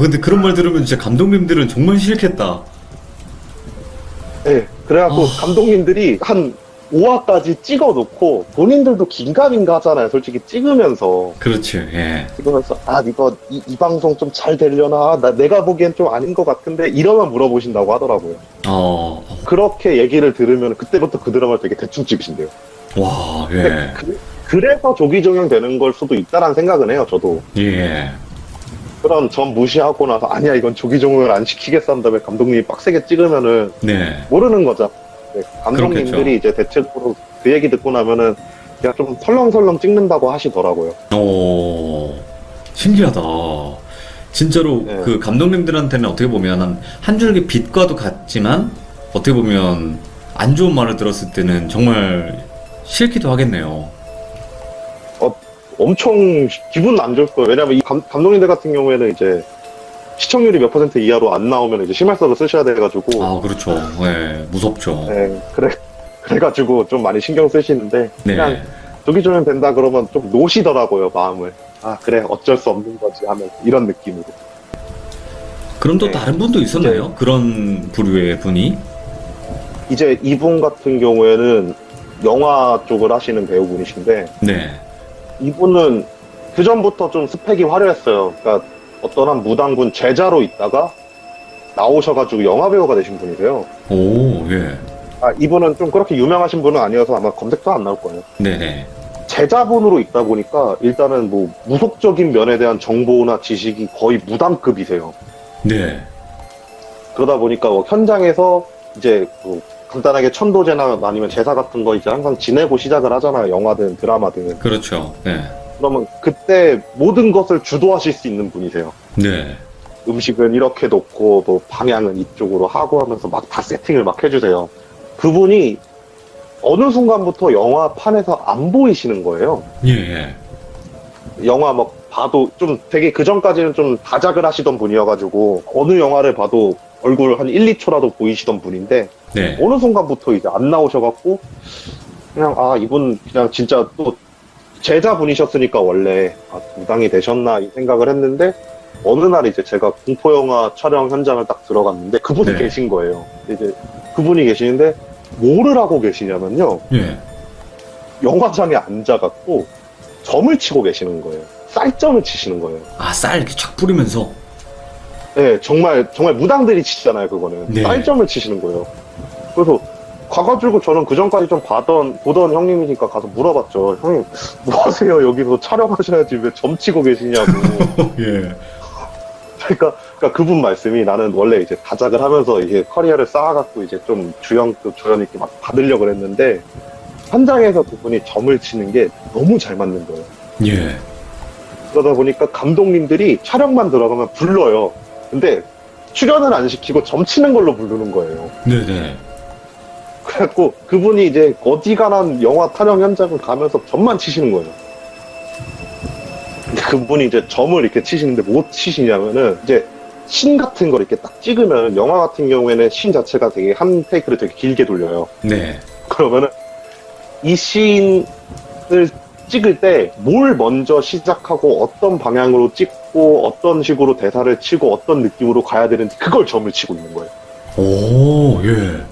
근데 그런 말 들으면 진짜 감독님들은 정말 싫겠다. 네, 그래갖고 감독님들이 한 5화까지 찍어놓고 본인들도 긴가민가 하잖아요. 솔직히 찍으면서 그렇죠. 예. 찍으면서 이거 이 방송 좀 잘 되려나 내가 보기엔 좀 아닌 것 같은데 이러면 물어보신다고 하더라고요. 그렇게 얘기를 들으면 그때부터 그 드라마를 되게 대충 찍으신대요. 와, 근데 예. 그래서 조기종영 되는 걸 수도 있다라는 생각은 해요. 저도 예. 그런 점 무시하고 나서 아니야 이건 조기종영을 안 시키겠어 한 다음에 감독님이 빡세게 찍으면은 네. 모르는 거죠. 네, 감독님들이 그렇겠죠. 이제 대체적으로 그 얘기 듣고 나면은 그냥 좀 설렁설렁 찍는다고 하시더라고요. 신기하다. 진짜로 네. 그 감독님들한테는 어떻게 보면 한 줄기 빛과도 같지만 어떻게 보면 안 좋은 말을 들었을 때는 정말 싫기도 하겠네요. 엄청 기분 안 좋을 거예요. 왜냐면 이 감독님들 같은 경우에는 이제 시청률이 몇 % 이하로 안 나오면 이제 심할서를 쓰셔야 돼가지고 그렇죠. 네, 무섭죠. 네, 그래가지고 좀 많이 신경 쓰시는데 네. 그냥 조기종영 된다 그러면 좀 노시더라고요 마음을. 그래 어쩔 수 없는 거지 하면 이런 느낌으로. 그럼 또 네. 다른 분도 있었나요? 그런 부류의 분이? 이제 이분 같은 경우에는 영화 쪽을 하시는 배우분이신데 네. 이분은 그 전부터 좀 스펙이 화려했어요. 그러니까 어떤 한 무당분 제자로 있다가 나오셔가지고 영화 배우가 되신 분이세요. 오, 예. 이분은 좀 그렇게 유명하신 분은 아니어서 아마 검색도 안 나올 거예요. 네네. 제자분으로 있다 보니까 일단은 뭐 무속적인 면에 대한 정보나 지식이 거의 무당급이세요. 네. 그러다 보니까 뭐 현장에서 이제 뭐 간단하게 천도제나 아니면 제사 같은 거 이제 항상 지내고 시작을 하잖아요. 영화든 드라마든. 그렇죠. 네. 그러면 그때 모든 것을 주도하실 수 있는 분이세요. 네. 음식은 이렇게 놓고 뭐 방향은 이쪽으로 하고 하면서 막 다 세팅을 막 해주세요. 그분이 어느 순간부터 영화판에서 안 보이시는 거예요. 예, 예. 영화 막 봐도 좀 되게 그 전까지는 좀 다작을 하시던 분이어가지고 어느 영화를 봐도 얼굴 한 1, 2초라도 보이시던 분인데 네. 어느 순간부터 이제 안 나오셔갖고 그냥 이분 그냥 진짜 또 제자분이셨으니까 원래 무당이 되셨나 이 생각을 했는데 어느 날 이제 제가 공포영화 촬영 현장을 딱 들어갔는데 그분이 네. 계신 거예요. 이제 그분이 계시는데 뭐를 하고 계시냐면요. 예. 영화장에 앉아갖고 점을 치고 계시는 거예요. 쌀점을 치시는 거예요. 아, 쌀 이렇게 촥 뿌리면서. 네, 정말 무당들이 치잖아요, 그거는. 네. 쌀점을 치시는 거예요. 그래서 가가지고 저는 그 전까지 좀 보던 형님이니까 가서 물어봤죠. 형님, 뭐 하세요? 여기서 촬영하셔야지 왜 점 치고 계시냐고. 예. 그러니까 그분 말씀이 나는 원래 이제 다작을 하면서 이게 커리어를 쌓아갖고 이제 좀 주연급 조연 있게 막 받으려고 했는데 현장에서 그분이 점을 치는 게 너무 잘 맞는 거예요. 예. 그러다 보니까 감독님들이 촬영만 들어가면 불러요. 근데 출연은 안 시키고 점 치는 걸로 부르는 거예요. 네네. 그래갖고 그분이 이제 어지간한 영화 촬영 현장을 가면서 점만 치시는 거예요. 근데 그분이 이제 점을 이렇게 치시는데 뭐 치시냐면은 이제 신 같은 걸 이렇게 딱 찍으면 영화 같은 경우에는 신 자체가 되게 한 테이크를 되게 길게 돌려요. 네. 그러면은 이 씬을 찍을 때 뭘 먼저 시작하고 어떤 방향으로 찍고 어떤 식으로 대사를 치고 어떤 느낌으로 가야 되는지 그걸 점을 치고 있는 거예요. 오, 예.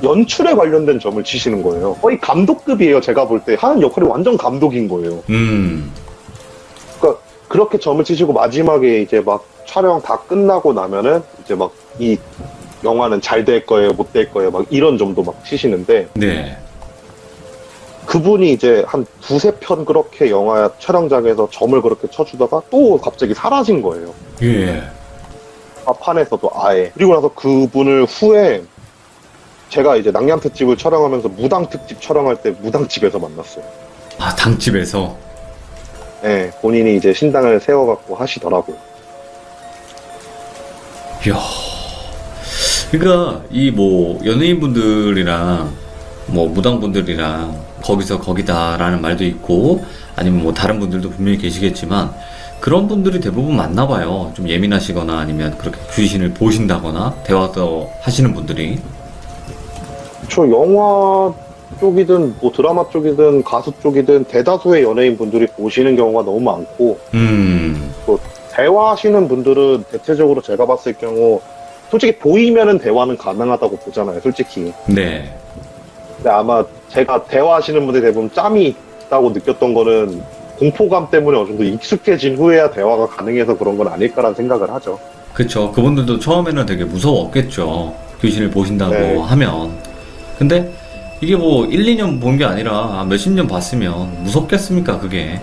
연출에 관련된 점을 치시는 거예요. 거의 감독급이에요. 제가 볼 때 하는 역할이 완전 감독인 거예요. 그러니까 그렇게 점을 치시고 마지막에 이제 막 촬영 다 끝나고 나면은 이제 막 이 영화는 잘 될 거예요, 못 될 거예요, 막 이런 점도 막 치시는데 네. 그분이 이제 한 두세 편 그렇게 영화 촬영장에서 점을 그렇게 쳐주다가 또 갑자기 사라진 거예요. 예. 판에서도 아예. 그리고 나서 그분을 후에 제가 이제 낭량 특집을 촬영하면서 무당 특집 촬영할 때 무당집에서 만났어요. 아, 당집에서. 네, 본인이 이제 신당을 세워갖고 하시더라고요. 이야. 그러니까 이 뭐 연예인분들이랑 뭐 무당분들이랑 거기서 거기다라는 말도 있고 아니면 뭐 다른 분들도 분명히 계시겠지만 그런 분들이 대부분 맞나 봐요. 좀 예민하시거나 아니면 그렇게 귀신을 보신다거나 대화도 하시는 분들이. 저 영화 쪽이든 뭐 드라마 쪽이든 가수 쪽이든 대다수의 연예인 분들이 보시는 경우가 너무 많고 대화하시는 분들은 대체적으로 제가 봤을 경우 솔직히 보이면은 대화는 가능하다고 보잖아요, 솔직히. 네. 근데 아마 제가 대화하시는 분들이 대부분 짬이 있다고 느꼈던 거는 공포감 때문에 어느 정도 익숙해진 후에야 대화가 가능해서 그런 건 아닐까라는 생각을 하죠. 그쵸. 그분들도 처음에는 되게 무서웠겠죠. 귀신을 보신다고 네. 하면. 근데 이게 뭐 1, 2년 본 게 아니라 몇십 년 봤으면 무섭겠습니까, 그게.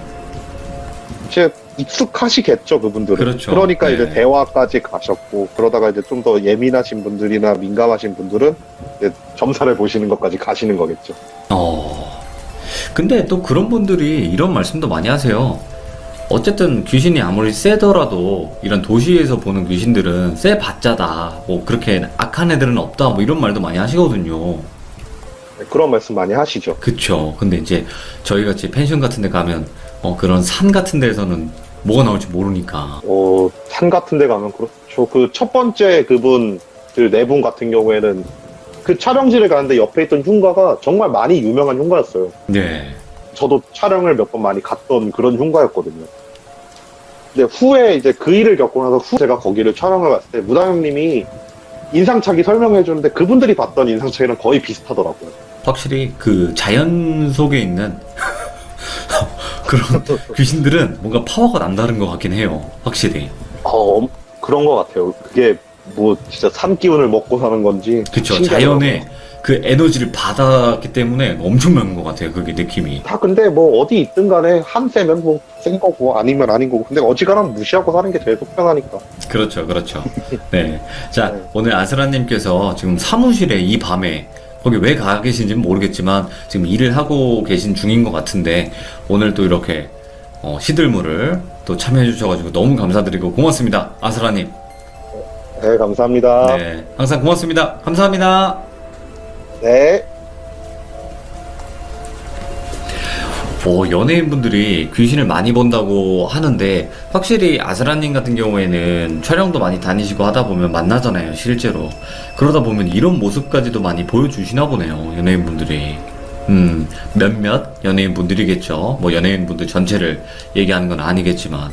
이제 익숙하시겠죠, 그분들은. 그렇죠. 그러니까 네. 이제 대화까지 가셨고, 그러다가 이제 좀 더 예민하신 분들이나 민감하신 분들은 이제 점사를 보시는 것까지 가시는 거겠죠. 근데 또 그런 분들이 이런 말씀도 많이 하세요. 어쨌든 귀신이 아무리 세더라도 이런 도시에서 보는 귀신들은 세 봤자다. 뭐 그렇게 악한 애들은 없다. 뭐 이런 말도 많이 하시거든요. 네, 그런 말씀 많이 하시죠. 그쵸. 근데 이제 저희 같이 펜션 같은 데 가면 그런 산 같은 데서는 뭐가 나올지 모르니까. 산 같은 데 가면 그렇죠. 그 첫 번째 그분들 네 분 같은 경우에는 그 촬영지를 가는데 옆에 있던 흉가가 정말 많이 유명한 흉가였어요. 네. 저도 촬영을 몇 번 많이 갔던 그런 흉가였거든요. 근데 후에 이제 그 일을 겪고 나서 제가 거기를 촬영을 갔을 때 무당 형님이 인상착의 설명해 주는데 그분들이 봤던 인상착의랑 거의 비슷하더라고요. 확실히 그 자연 속에 있는 그런 귀신들은 뭔가 파워가 남다른 것 같긴 해요. 확실히. 그런 것 같아요. 그게 뭐 진짜 산 기운을 먹고 사는 건지. 그쵸. 신기하더라고요. 자연의 그 에너지를 받았기 때문에 엄청난 것 같아요. 그게 느낌이. 다 근데 뭐 어디 있든 간에 한 세면 뭐 센 거고 아니면 아닌 거고. 근데 어지간하면 무시하고 사는 게 제일 속편하니까. 그렇죠. 그렇죠. 네. 자, 네. 오늘 아스라님께서 지금 사무실에 이 밤에 거기 왜 가 계신지는 모르겠지만 지금 일을 하고 계신 중인 것 같은데 오늘 또 이렇게 시들물을 또 참여해 주셔가지고 너무 감사드리고 고맙습니다. 아스라님. 네, 감사합니다. 네. 항상 고맙습니다. 감사합니다. 네. 연예인분들이 귀신을 많이 본다고 하는데 확실히 아스라님 같은 경우에는 촬영도 많이 다니시고 하다 보면 만나잖아요, 실제로. 그러다 보면 이런 모습까지도 많이 보여주시나 보네요, 연예인분들이. 몇몇 연예인분들이겠죠. 뭐 연예인분들 전체를 얘기하는 건 아니겠지만.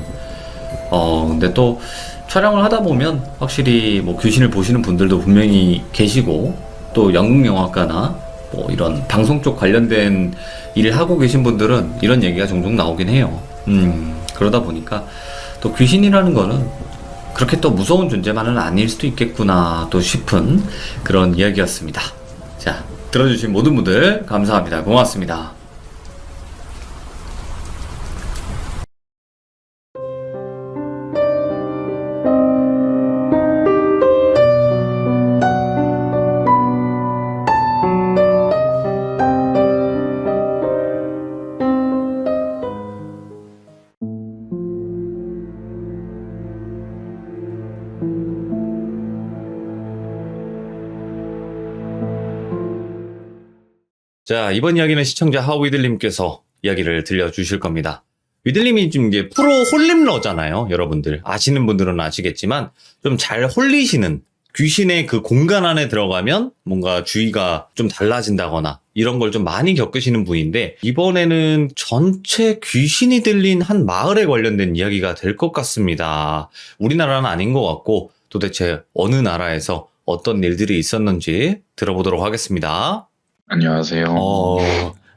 근데 또 촬영을 하다 보면 확실히 뭐 귀신을 보시는 분들도 분명히 계시고 또 연극영화과나 뭐 이런 방송 쪽 관련된 일을 하고 계신 분들은 이런 얘기가 종종 나오긴 해요. 그러다 보니까 또 귀신이라는 거는 그렇게 또 무서운 존재만은 아닐 수도 있겠구나 또 싶은 그런 이야기였습니다. 자, 들어주신 모든 분들 감사합니다. 고맙습니다. 자, 이번 이야기는 시청자 하위들님께서 이야기를 들려주실 겁니다. 위들님이 좀 이게 프로 홀림러잖아요. 여러분들 아시는 분들은 아시겠지만 좀 잘 홀리시는, 귀신의 그 공간 안에 들어가면 뭔가 주의가 좀 달라진다거나 이런 걸 좀 많이 겪으시는 분인데 이번에는 전체 귀신이 들린 한 마을에 관련된 이야기가 될 것 같습니다. 우리나라는 아닌 것 같고 도대체 어느 나라에서 어떤 일들이 있었는지 들어보도록 하겠습니다. 안녕하세요.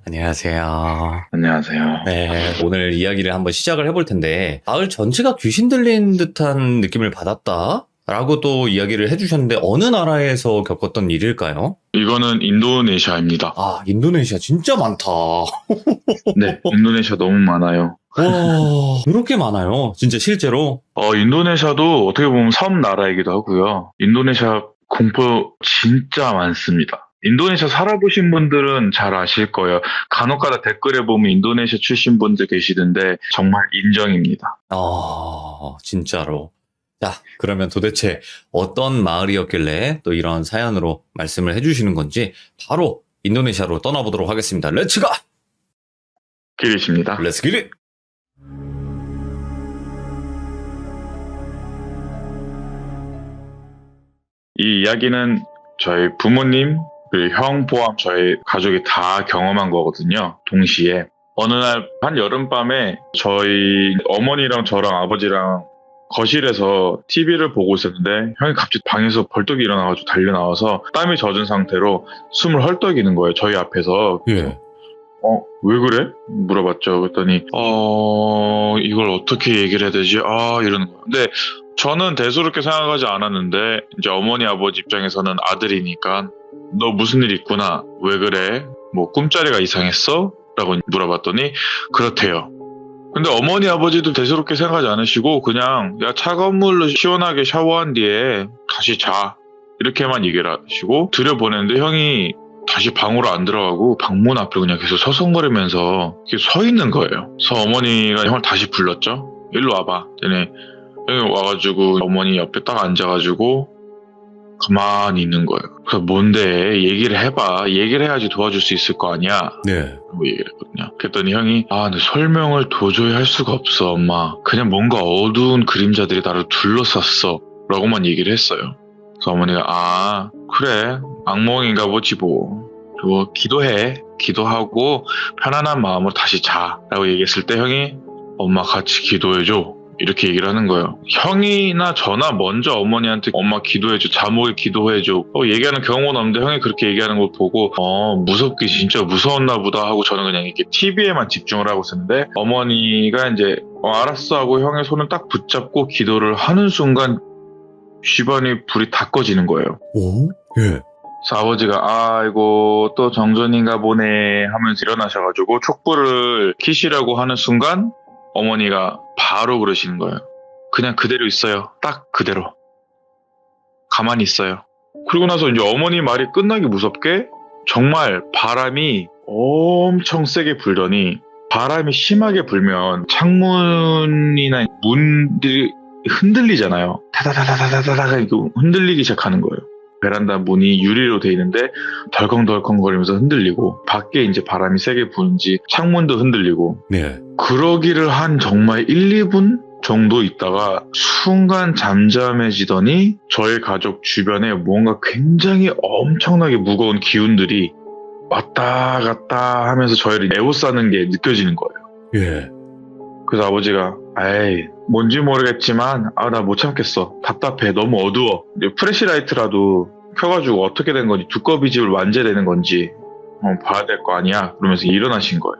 안녕하세요. 안녕하세요. 네, 오늘 이야기를 한번 시작을 해볼 텐데 마을 전체가 귀신 들린 듯한 느낌을 받았다 라고 또 이야기를 해주셨는데 어느 나라에서 겪었던 일일까요? 이거는 인도네시아입니다. 아, 인도네시아 진짜 많다. 네, 인도네시아 너무 많아요. 와, 그렇게 많아요. 진짜 실제로. 인도네시아도 어떻게 보면 섬 나라이기도 하고요. 인도네시아 공포 진짜 많습니다. 인도네시아 살아보신 분들은 잘 아실 거예요. 간혹가다 댓글에 보면 인도네시아 출신 분들 계시던데 정말 인정입니다. 진짜로. 자, 그러면 도대체 어떤 마을이었길래 또 이런 사연으로 말씀을 해주시는 건지 바로 인도네시아로 떠나보도록 하겠습니다. 렛츠 가! 기리십니다. 렛츠 기릿! 이 이야기는 저희 부모님, 그리고 형 포함 저희 가족이 다 경험한 거거든요. 동시에. 어느 날 한 여름밤에 저희 어머니랑 저랑 아버지랑 거실에서 TV를 보고 있었는데 형이 갑자기 방에서 벌떡 일어나가지고 달려나와서 땀이 젖은 상태로 숨을 헐떡이는 거예요. 저희 앞에서. 예. 왜 그래? 물어봤죠. 그랬더니 이걸 어떻게 얘기를 해야 되지? 이러는 거예요. 근데 저는 대수롭게 생각하지 않았는데 이제 어머니 아버지 입장에서는 아들이니까 너 무슨 일 있구나. 왜 그래? 뭐 꿈자리가 이상했어? 라고 물어봤더니 그렇대요. 근데 어머니 아버지도 대수롭게 생각하지 않으시고 그냥 야 차가운 물로 시원하게 샤워한 뒤에 다시 자 이렇게만 얘기를 하시고 들여보냈는데 형이 다시 방으로 안 들어가고 방문 앞에 그냥 계속 서성거리면서 이렇게 서 있는 거예요. 그래서 어머니가 형을 다시 불렀죠. 일로 와봐. 걔네 형이 와가지고 어머니 옆에 딱 앉아가지고 가만히 있는 거예요. 그래서 뭔데 얘기를 해봐. 얘기를 해야지 도와줄 수 있을 거 아니야. 네. 라고 얘기를 했거든요. 그랬더니 형이 근데 설명을 도저히 할 수가 없어 엄마. 그냥 뭔가 어두운 그림자들이 나를 둘러쌌어 라고만 얘기를 했어요. 그래서 어머니가 그래 악몽인가 보지 뭐. 그리고 기도해. 기도하고 편안한 마음으로 다시 자 라고 얘기했을 때 형이 엄마 같이 기도해줘 이렇게 얘기를 하는 거예요. 형이나 저나 먼저 어머니한테 엄마 기도해줘, 자목에 기도해줘 얘기하는 경우는 없는데 형이 그렇게 얘기하는 걸 보고 무섭기 진짜 무서웠나 보다 하고 저는 그냥 이렇게 TV에만 집중을 하고 있었는데 어머니가 이제 알았어 하고 형의 손을 딱 붙잡고 기도를 하는 순간 집안이 불이 다 꺼지는 거예요. 오? 예. 그래서 아버지가 아이고 또 정전인가 보네 하면서 일어나셔가지고 촛불을 켜시라고 하는 순간 어머니가 바로 그러시는 거예요. 그냥 그대로 있어요. 딱 그대로. 가만히 있어요. 그리고 나서 이제 어머니 말이 끝나기 무섭게 정말 바람이 엄청 세게 불더니 바람이 심하게 불면 창문이나 문들이 흔들리잖아요. 다다다다다다다 이렇게 흔들리기 시작하는 거예요. 베란다 문이 유리로 돼 있는데 덜컹덜컹거리면서 흔들리고 밖에 이제 바람이 세게 부는지 창문도 흔들리고 네. 그러기를 한 정말 1, 2분 정도 있다가 순간 잠잠해지더니 저희 가족 주변에 뭔가 굉장히 엄청나게 무거운 기운들이 왔다 갔다 하면서 저희를 에워싸는 게 느껴지는 거예요. 예. 그래서 아버지가 에이 뭔지 모르겠지만 나 못 참겠어. 답답해. 너무 어두워. 프레시라이트라도 켜가지고 어떻게 된 건지 두꺼비 집을 완제되는 건지 봐야 될 거 아니야. 그러면서 일어나신 거예요.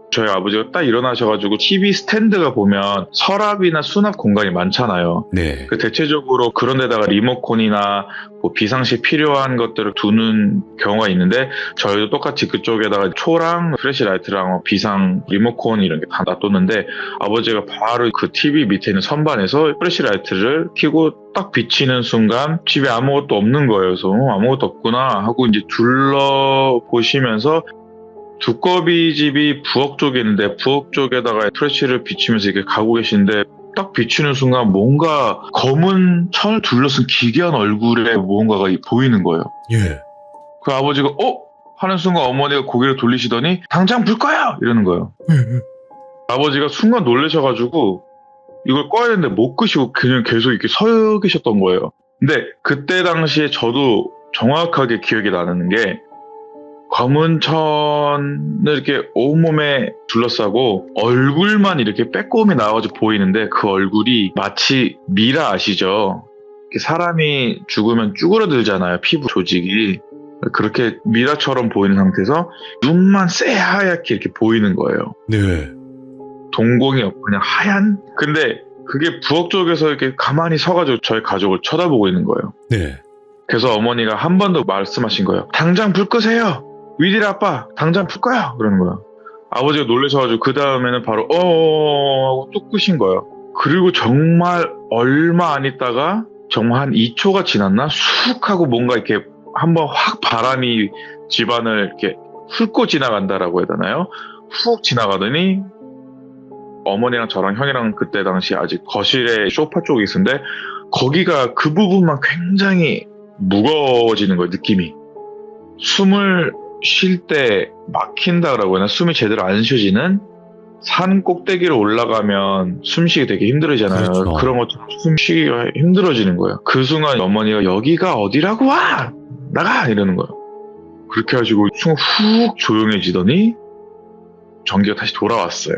저희 아버지가 딱 일어나셔가지고 TV 스탠드가 보면 서랍이나 수납 공간이 많잖아요. 네. 대체적으로 그런 데다가 리모컨이나 뭐 비상시 필요한 것들을 두는 경우가 있는데 저희도 똑같이 그쪽에다가 초랑 플래시라이트랑 비상 리모컨 이런 게 다 놔뒀는데 아버지가 바로 그 TV 밑에 있는 선반에서 플래시라이트를 켜고 딱 비치는 순간 집에 아무것도 없는 거예요. 그래서 아무것도 없구나 하고 이제 둘러보시면서 두꺼비 집이 부엌 쪽에 있는데 부엌 쪽에다가 프레쉬를 비치면서 이렇게 가고 계신데 딱 비추는 순간 뭔가 검은 천을 둘러쓴 기괴한 얼굴에 뭔가가 보이는 거예요. 예. 그 아버지가 하는 순간 어머니가 고개를 돌리시더니 당장 불 꺼요! 이러는 거예요. 아버지가 순간 놀라셔가지고 이걸 꺼야 되는데 못 끄시고 그냥 계속 이렇게 서 계셨던 거예요. 근데 그때 당시에 저도 정확하게 기억이 나는 게 검은 천을 이렇게 온몸에 둘러싸고 얼굴만 이렇게 빼꼼히 나와가지고 보이는데 그 얼굴이 마치 미라 아시죠? 사람이 죽으면 쭈그러들잖아요. 피부 조직이. 그렇게 미라처럼 보이는 상태에서 눈만 새하얗게 이렇게 보이는 거예요. 네. 동공이 없고 그냥 하얀? 근데 그게 부엌 쪽에서 이렇게 가만히 서가지고 저희 가족을 쳐다보고 있는 거예요. 네. 그래서 어머니가 한 번 더 말씀하신 거예요. 당장 불 끄세요! 위딜 아빠 당장 풀 거야 그러는 거야. 아버지가 놀라셔가지고 그 다음에는 바로 하고 뚝 끄신 거예요. 그리고 정말 얼마 안 있다가 정말 한 2초가 지났나 쑥 하고 뭔가 이렇게 한번 확 바람이 집안을 이렇게 훑고 지나간다라고 해야 되나요? 훅 지나가더니 어머니랑 저랑 형이랑 그때 당시 아직 거실에 소파 쪽에 있었는데 거기가 그 부분만 굉장히 무거워지는 거예요. 느낌이. 숨을 쉴 때 막힌다라고 해나 숨이 제대로 안 쉬어지는 산 꼭대기로 올라가면 숨쉬기 되게 힘들어지잖아요. 그렇죠. 그런 것처럼 숨쉬기가 힘들어지는 거예요. 그 순간 어머니가 여기가 어디라고 와! 나가! 이러는 거예요. 그렇게 해가지고 순간 훅 조용해지더니 전기가 다시 돌아왔어요.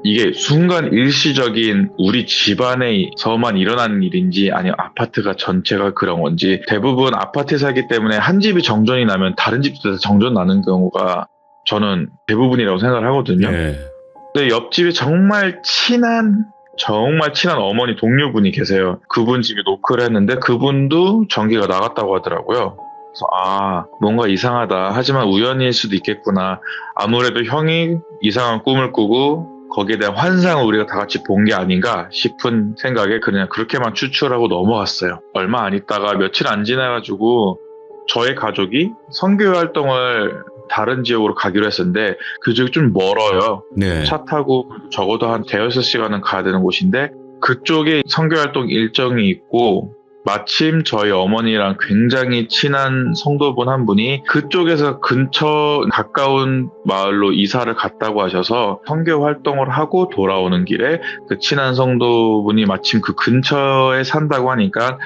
이게 순간 일시적인 우리 집안에서만 일어나는 일인지 아니면 아파트가 전체가 그런 건지 대부분 아파트에 살기 때문에 한 집이 정전이 나면 다른 집도 정전 나는 경우가 저는 대부분이라고 생각을 하거든요. 네. 근데 옆집에 정말 친한 어머니 동료분이 계세요. 그분 집에 노크를 했는데 그분도 전기가 나갔다고 하더라고요. 그래서 뭔가 이상하다. 하지만 우연일 수도 있겠구나. 아무래도 형이 이상한 꿈을 꾸고 거기에 대한 환상을 우리가 다 같이 본 게 아닌가 싶은 생각에 그냥 그렇게만 추출하고 넘어갔어요. 얼마 안 있다가 며칠 안 지나가지고 저의 가족이 선교 활동을 다른 지역으로 가기로 했었는데 그 지역이 좀 멀어요. 네. 차 타고 적어도 한 대여섯 시간은 가야 되는 곳인데 그쪽에 선교 활동 일정이 있고 마침 저희 어머니랑 굉장히 친한 성도분 한 분이 그쪽에서 근처 가까운 마을로 이사를 갔다고 하셔서 선교 활동을 하고 돌아오는 길에 그 친한 성도분이 마침 그 근처에 산다고 하니까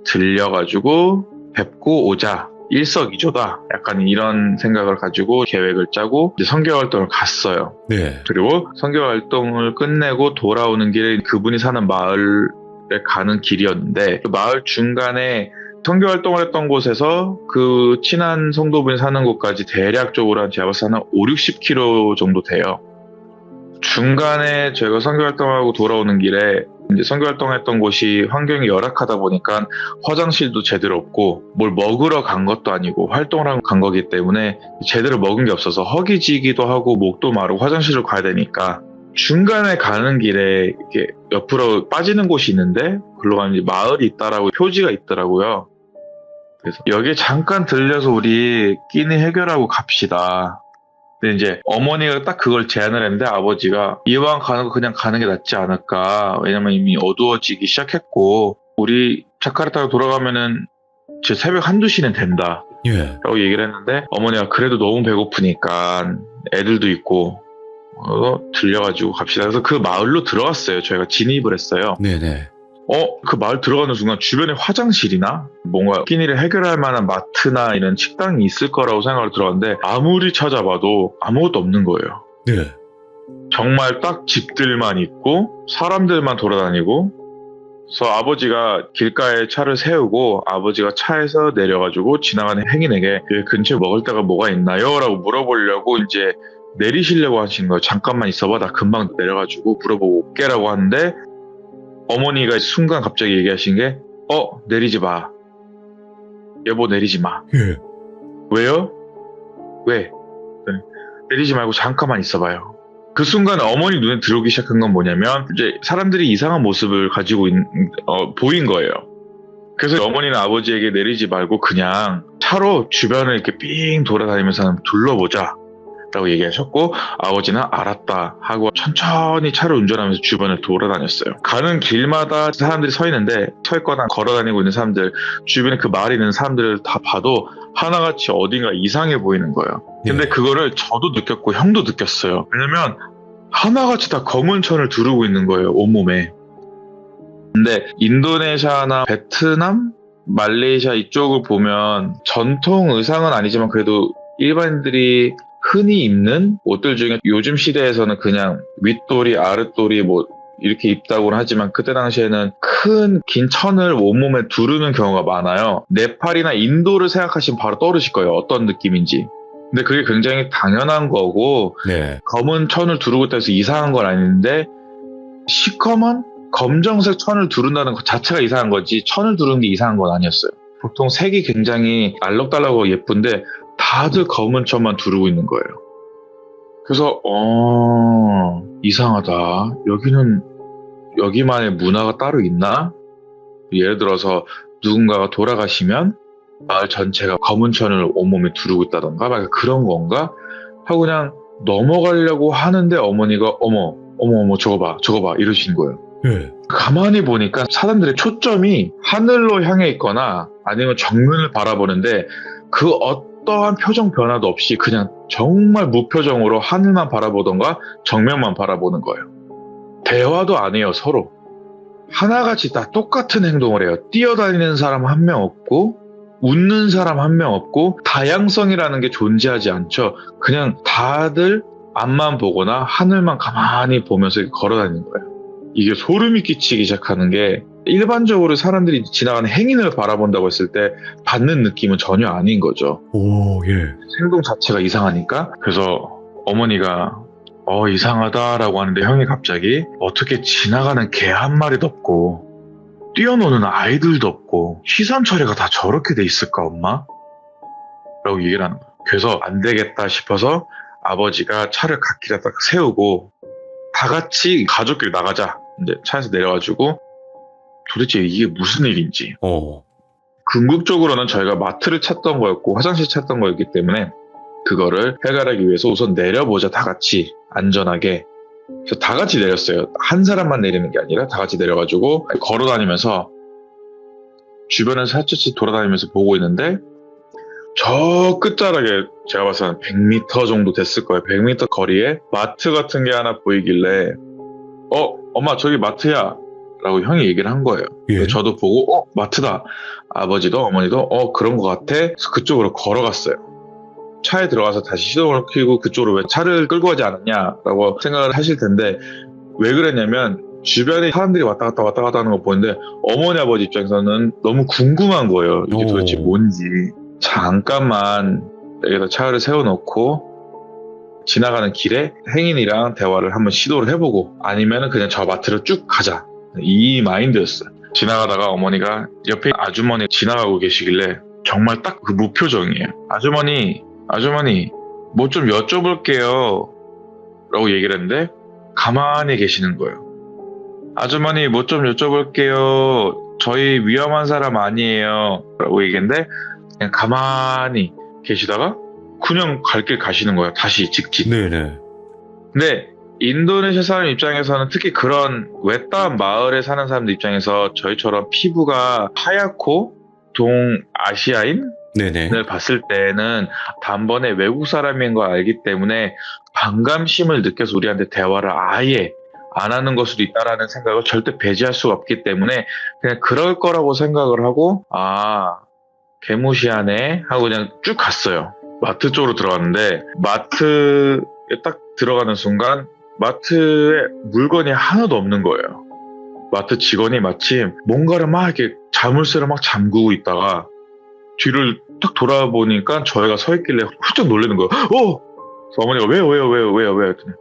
들려가지고 뵙고 오자 일석이조다. 약간 이런 생각을 가지고 계획을 짜고 이제 선교 활동을 갔어요. 네. 그리고 선교 활동을 끝내고 돌아오는 길에 그분이 사는 마을에 가는 길이었는데 그 마을 중간에 선교 활동을 했던 곳에서 그 친한 성도분이 사는 곳까지 대략적으로 제가 봤을 때 한 5, 60km 정도 돼요. 중간에 저희가 선교 활동하고 돌아오는 길에 이제 선교 활동했던 곳이 환경이 열악하다 보니까 화장실도 제대로 없고 뭘 먹으러 간 것도 아니고 활동을 하고 간 거기 때문에 제대로 먹은 게 없어서 허기지기도 하고 목도 마르고 화장실을 가야 되니까 중간에 가는 길에 이렇게 옆으로 빠지는 곳이 있는데 글로 가면 이제 마을이 있다라고 표지가 있더라고요. 그래서 여기 잠깐 들려서 우리 끼니 해결하고 갑시다. 근데 이제 어머니가 딱 그걸 제안을 했는데 아버지가 이왕 가는 거 그냥 가는 게 낫지 않을까. 왜냐면 이미 어두워지기 시작했고 우리 자카르타로 돌아가면은 제 새벽 1~2시는 된다. 예. 라고 얘기를 했는데 어머니가 그래도 너무 배고프니까 애들도 있고 들려가지고 갑시다. 그래서 그 마을로 들어갔어요. 저희가 진입을 했어요. 네네. 그 마을 들어가는 순간 주변에 화장실이나 뭔가 끼니를 해결할 만한 마트나 이런 식당이 있을 거라고 생각을 들어갔는데 아무리 찾아봐도 아무것도 없는 거예요. 네. 정말 딱 집들만 있고 사람들만 돌아다니고 그래서 아버지가 길가에 차를 세우고 아버지가 차에서 내려가지고 지나가는 행인에게 여기 근처에 먹을 데가 뭐가 있나요? 라고 물어보려고 이제 내리시려고 하신 거예요. 잠깐만 있어봐 나 금방 내려가지고 물어보고 올게라고 하는데 어머니가 순간 갑자기 얘기하신 게 내리지 마. 여보 내리지 마. 예. 왜요? 왜? 내리지 말고 잠깐만 있어봐요. 그 순간 어머니 눈에 들어오기 시작한 건 뭐냐면 이제 사람들이 이상한 모습을 가지고 보인 거예요. 그래서 어머니는 아버지에게 내리지 말고 그냥 차로 주변을 이렇게 삥 돌아다니면서 한번 둘러보자 라고 얘기하셨고 아버지는 알았다 하고 천천히 차를 운전하면서 주변을 돌아다녔어요. 가는 길마다 사람들이 서 있는데 서 있거나 걸어다니고 있는 사람들 주변에 그 마을에 있는 사람들을 다 봐도 하나같이 어딘가 이상해 보이는 거예요. 근데 네. 그거를 저도 느꼈고 형도 느꼈어요. 왜냐면 하나같이 다 검은 천을 두르고 있는 거예요. 온몸에. 근데 인도네시아나 베트남, 말레이시아 이쪽을 보면 전통 의상은 아니지만 그래도 일반인들이 흔히 입는 옷들 중에 요즘 시대에서는 그냥 윗도리, 아랫도리 뭐 이렇게 입다고는 하지만 그때 당시에는 큰 긴 천을 온몸에 두르는 경우가 많아요. 네팔이나 인도를 생각하시면 바로 떠오르실 거예요. 어떤 느낌인지. 근데 그게 굉장히 당연한 거고 네. 검은 천을 두르고 있다 해서 이상한 건 아닌데 시커먼 검정색 천을 두른다는 것 자체가 이상한 거지 천을 두르는 게 이상한 건 아니었어요. 보통 색이 굉장히 알록달록하고 예쁜데 다들 검은 천만 두르고 있는 거예요. 그래서 이상하다. 여기는 여기만의 문화가 따로 있나? 예를 들어서 누군가가 돌아가시면 마을 전체가 검은 천을 온몸에 두르고 있다던가 막 그런 건가? 하고 그냥 넘어가려고 하는데 어머니가 어머 저거 봐 이러신 거예요. 예. 가만히 보니까 사람들의 초점이 하늘로 향해 있거나 아니면 정면을 바라보는데 그 어떠한 표정 변화도 없이 그냥 정말 무표정으로 하늘만 바라보던가 정면만 바라보는 거예요. 대화도 안 해요, 서로. 하나같이 다 똑같은 행동을 해요. 뛰어다니는 사람 한 명 없고 웃는 사람 한 명 없고 다양성이라는 게 존재하지 않죠. 그냥 다들 앞만 보거나 하늘만 가만히 보면서 걸어다니는 거예요. 이게 소름이 끼치기 시작하는 게 일반적으로 사람들이 지나가는 행인을 바라본다고 했을 때 받는 느낌은 전혀 아닌 거죠. 오, 예. 행동 자체가 이상하니까. 그래서 어머니가 이상하다라고 하는데 형이 갑자기 어떻게 지나가는 개 한 마리도 없고 뛰어노는 아이들도 없고 시선 처리가 다 저렇게 돼 있을까 엄마? 라고 얘기를 하는 거예요. 그래서 안 되겠다 싶어서 아버지가 차를 갓길에 딱 세우고 다 같이 가족끼리 나가자. 이제 차에서 내려가지고 도대체 이게 무슨 일인지. 궁극적으로는 저희가 마트를 찾던 거였고 화장실 찾던 거였기 때문에 그거를 해결하기 위해서 우선 내려보자. 다 같이 안전하게. 그래서 다 같이 내렸어요. 한 사람만 내리는 게 아니라 다 같이 내려가지고 걸어다니면서 주변을 살짝씩 돌아다니면서 보고 있는데 저 끝자락에 제가 봐서 한 100m 정도 됐을 거예요. 100m 거리에 마트 같은 게 하나 보이길래 엄마 저기 마트야 라고 형이 얘기를 한 거예요. 예. 저도 보고 마트다. 아버지도 어머니도 그런 것 같아. 그래서 그쪽으로 걸어갔어요. 차에 들어가서 다시 시동을 켜고 그쪽으로 왜 차를 끌고 가지 않았냐라고 생각을 하실 텐데, 왜 그랬냐면 주변에 사람들이 왔다 갔다 하는 거 보는데 어머니 아버지 입장에서는 너무 궁금한 거예요. 이게 도대체 뭔지. 잠깐만 여기다 차를 세워놓고 지나가는 길에 행인이랑 대화를 한번 시도를 해보고, 아니면 그냥 저 마트로 쭉 가자, 이 마인드였어요. 지나가다가 어머니가 옆에 아주머니 지나가고 계시길래 정말 딱 그 무표정이에요. 아주머니 뭐 좀 여쭤볼게요 라고 얘기를 했는데 가만히 계시는 거예요. 아주머니 뭐 좀 여쭤볼게요, 저희 위험한 사람 아니에요 라고 얘기했는데 그냥 가만히 계시다가 그냥 갈 길 가시는 거예요. 다시 직진. 네네. 근데 인도네시아 사람 입장에서는, 특히 그런 외딴 마을에 사는 사람들 입장에서 저희처럼 피부가 하얗고 동아시아인을 네네. 봤을 때는 단번에 외국 사람인 걸 알기 때문에 반감심을 느껴서 우리한테 대화를 아예 안 하는 것으로 있다라는 생각을 절대 배제할 수가 없기 때문에 그냥 그럴 거라고 생각을 하고, 개무시하네 하고 그냥 쭉 갔어요. 마트 쪽으로 들어갔는데 마트에 딱 들어가는 순간 마트에 물건이 하나도 없는 거예요. 마트 직원이 마침 뭔가를 막 이렇게 자물쇠를 막 잠그고 있다가 뒤를 딱 돌아보니까 저희가 서 있길래 훌쩍 놀라는 거예요. 그래서 어머니가 왜요? 했더니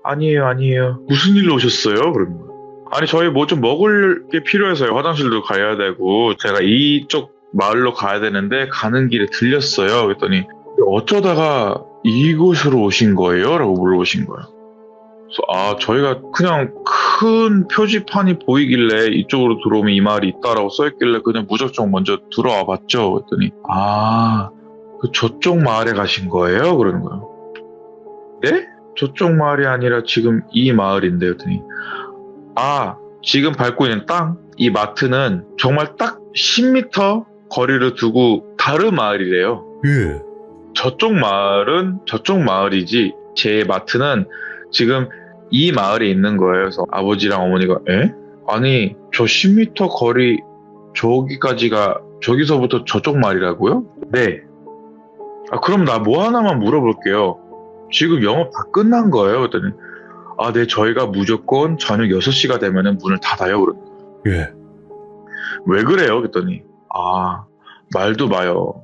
아니에요. 무슨 일로 오셨어요? 그러는 거예요. 아니, 저희 뭐 좀 먹을 게 필요해서요. 화장실도 가야 되고 제가 이쪽 마을로 가야 되는데 가는 길에 들렸어요. 그랬더니 어쩌다가 이곳으로 오신 거예요? 라고 물어보신 거예요. 그래서 저희가 그냥 큰 표지판이 보이길래 이쪽으로 들어오면 이 마을이 있다라고 써있길래 그냥 무작정 먼저 들어와 봤죠. 그랬더니 그 저쪽 마을에 가신 거예요? 그러는 거예요. 네? 저쪽 마을이 아니라 지금 이 마을인데. 그랬더니 지금 밟고 있는 땅, 이 마트는 정말 딱 10m 거리를 두고 다른 마을이래요. 예. 저쪽 마을은 저쪽 마을이지 제 마트는 지금 이 마을에 있는 거예요. 그래서 아버지랑 어머니가 아니 저 10m 거리 저기까지가 저기서부터 저쪽 마을이라고요? 네. 그럼 나 뭐 하나만 물어볼게요. 지금 영업 다 끝난 거예요? 그랬더니 네, 저희가 무조건 저녁 6시가 되면 문을 닫아요. 그러는 거예요. 예. 왜 그래요? 그랬더니 말도 마요.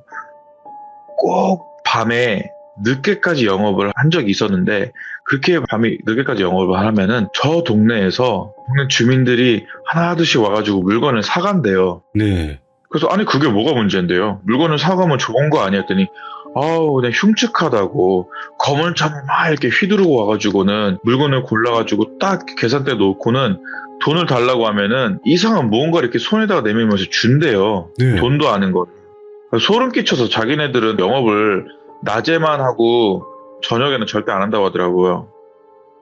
꼭 밤에 늦게까지 영업을 한 적이 있었는데 그렇게 밤에 늦게까지 영업을 하면은 저 동네에서 동네 주민들이 하나둘씩 와가지고 물건을 사간대요. 네. 그래서 아니 그게 뭐가 문제인데요? 물건을 사가면 좋은 거 아니었더니 그냥 흉측하다고 검은 차를 막 이렇게 휘두르고 와가지고는 물건을 골라가지고 딱 계산대에 놓고는 돈을 달라고 하면은 이상한 무언가를 이렇게 손에다가 내밀면서 준대요. 네. 돈도 아는 거. 소름 끼쳐서 자기네들은 영업을 낮에만 하고 저녁에는 절대 안 한다고 하더라고요.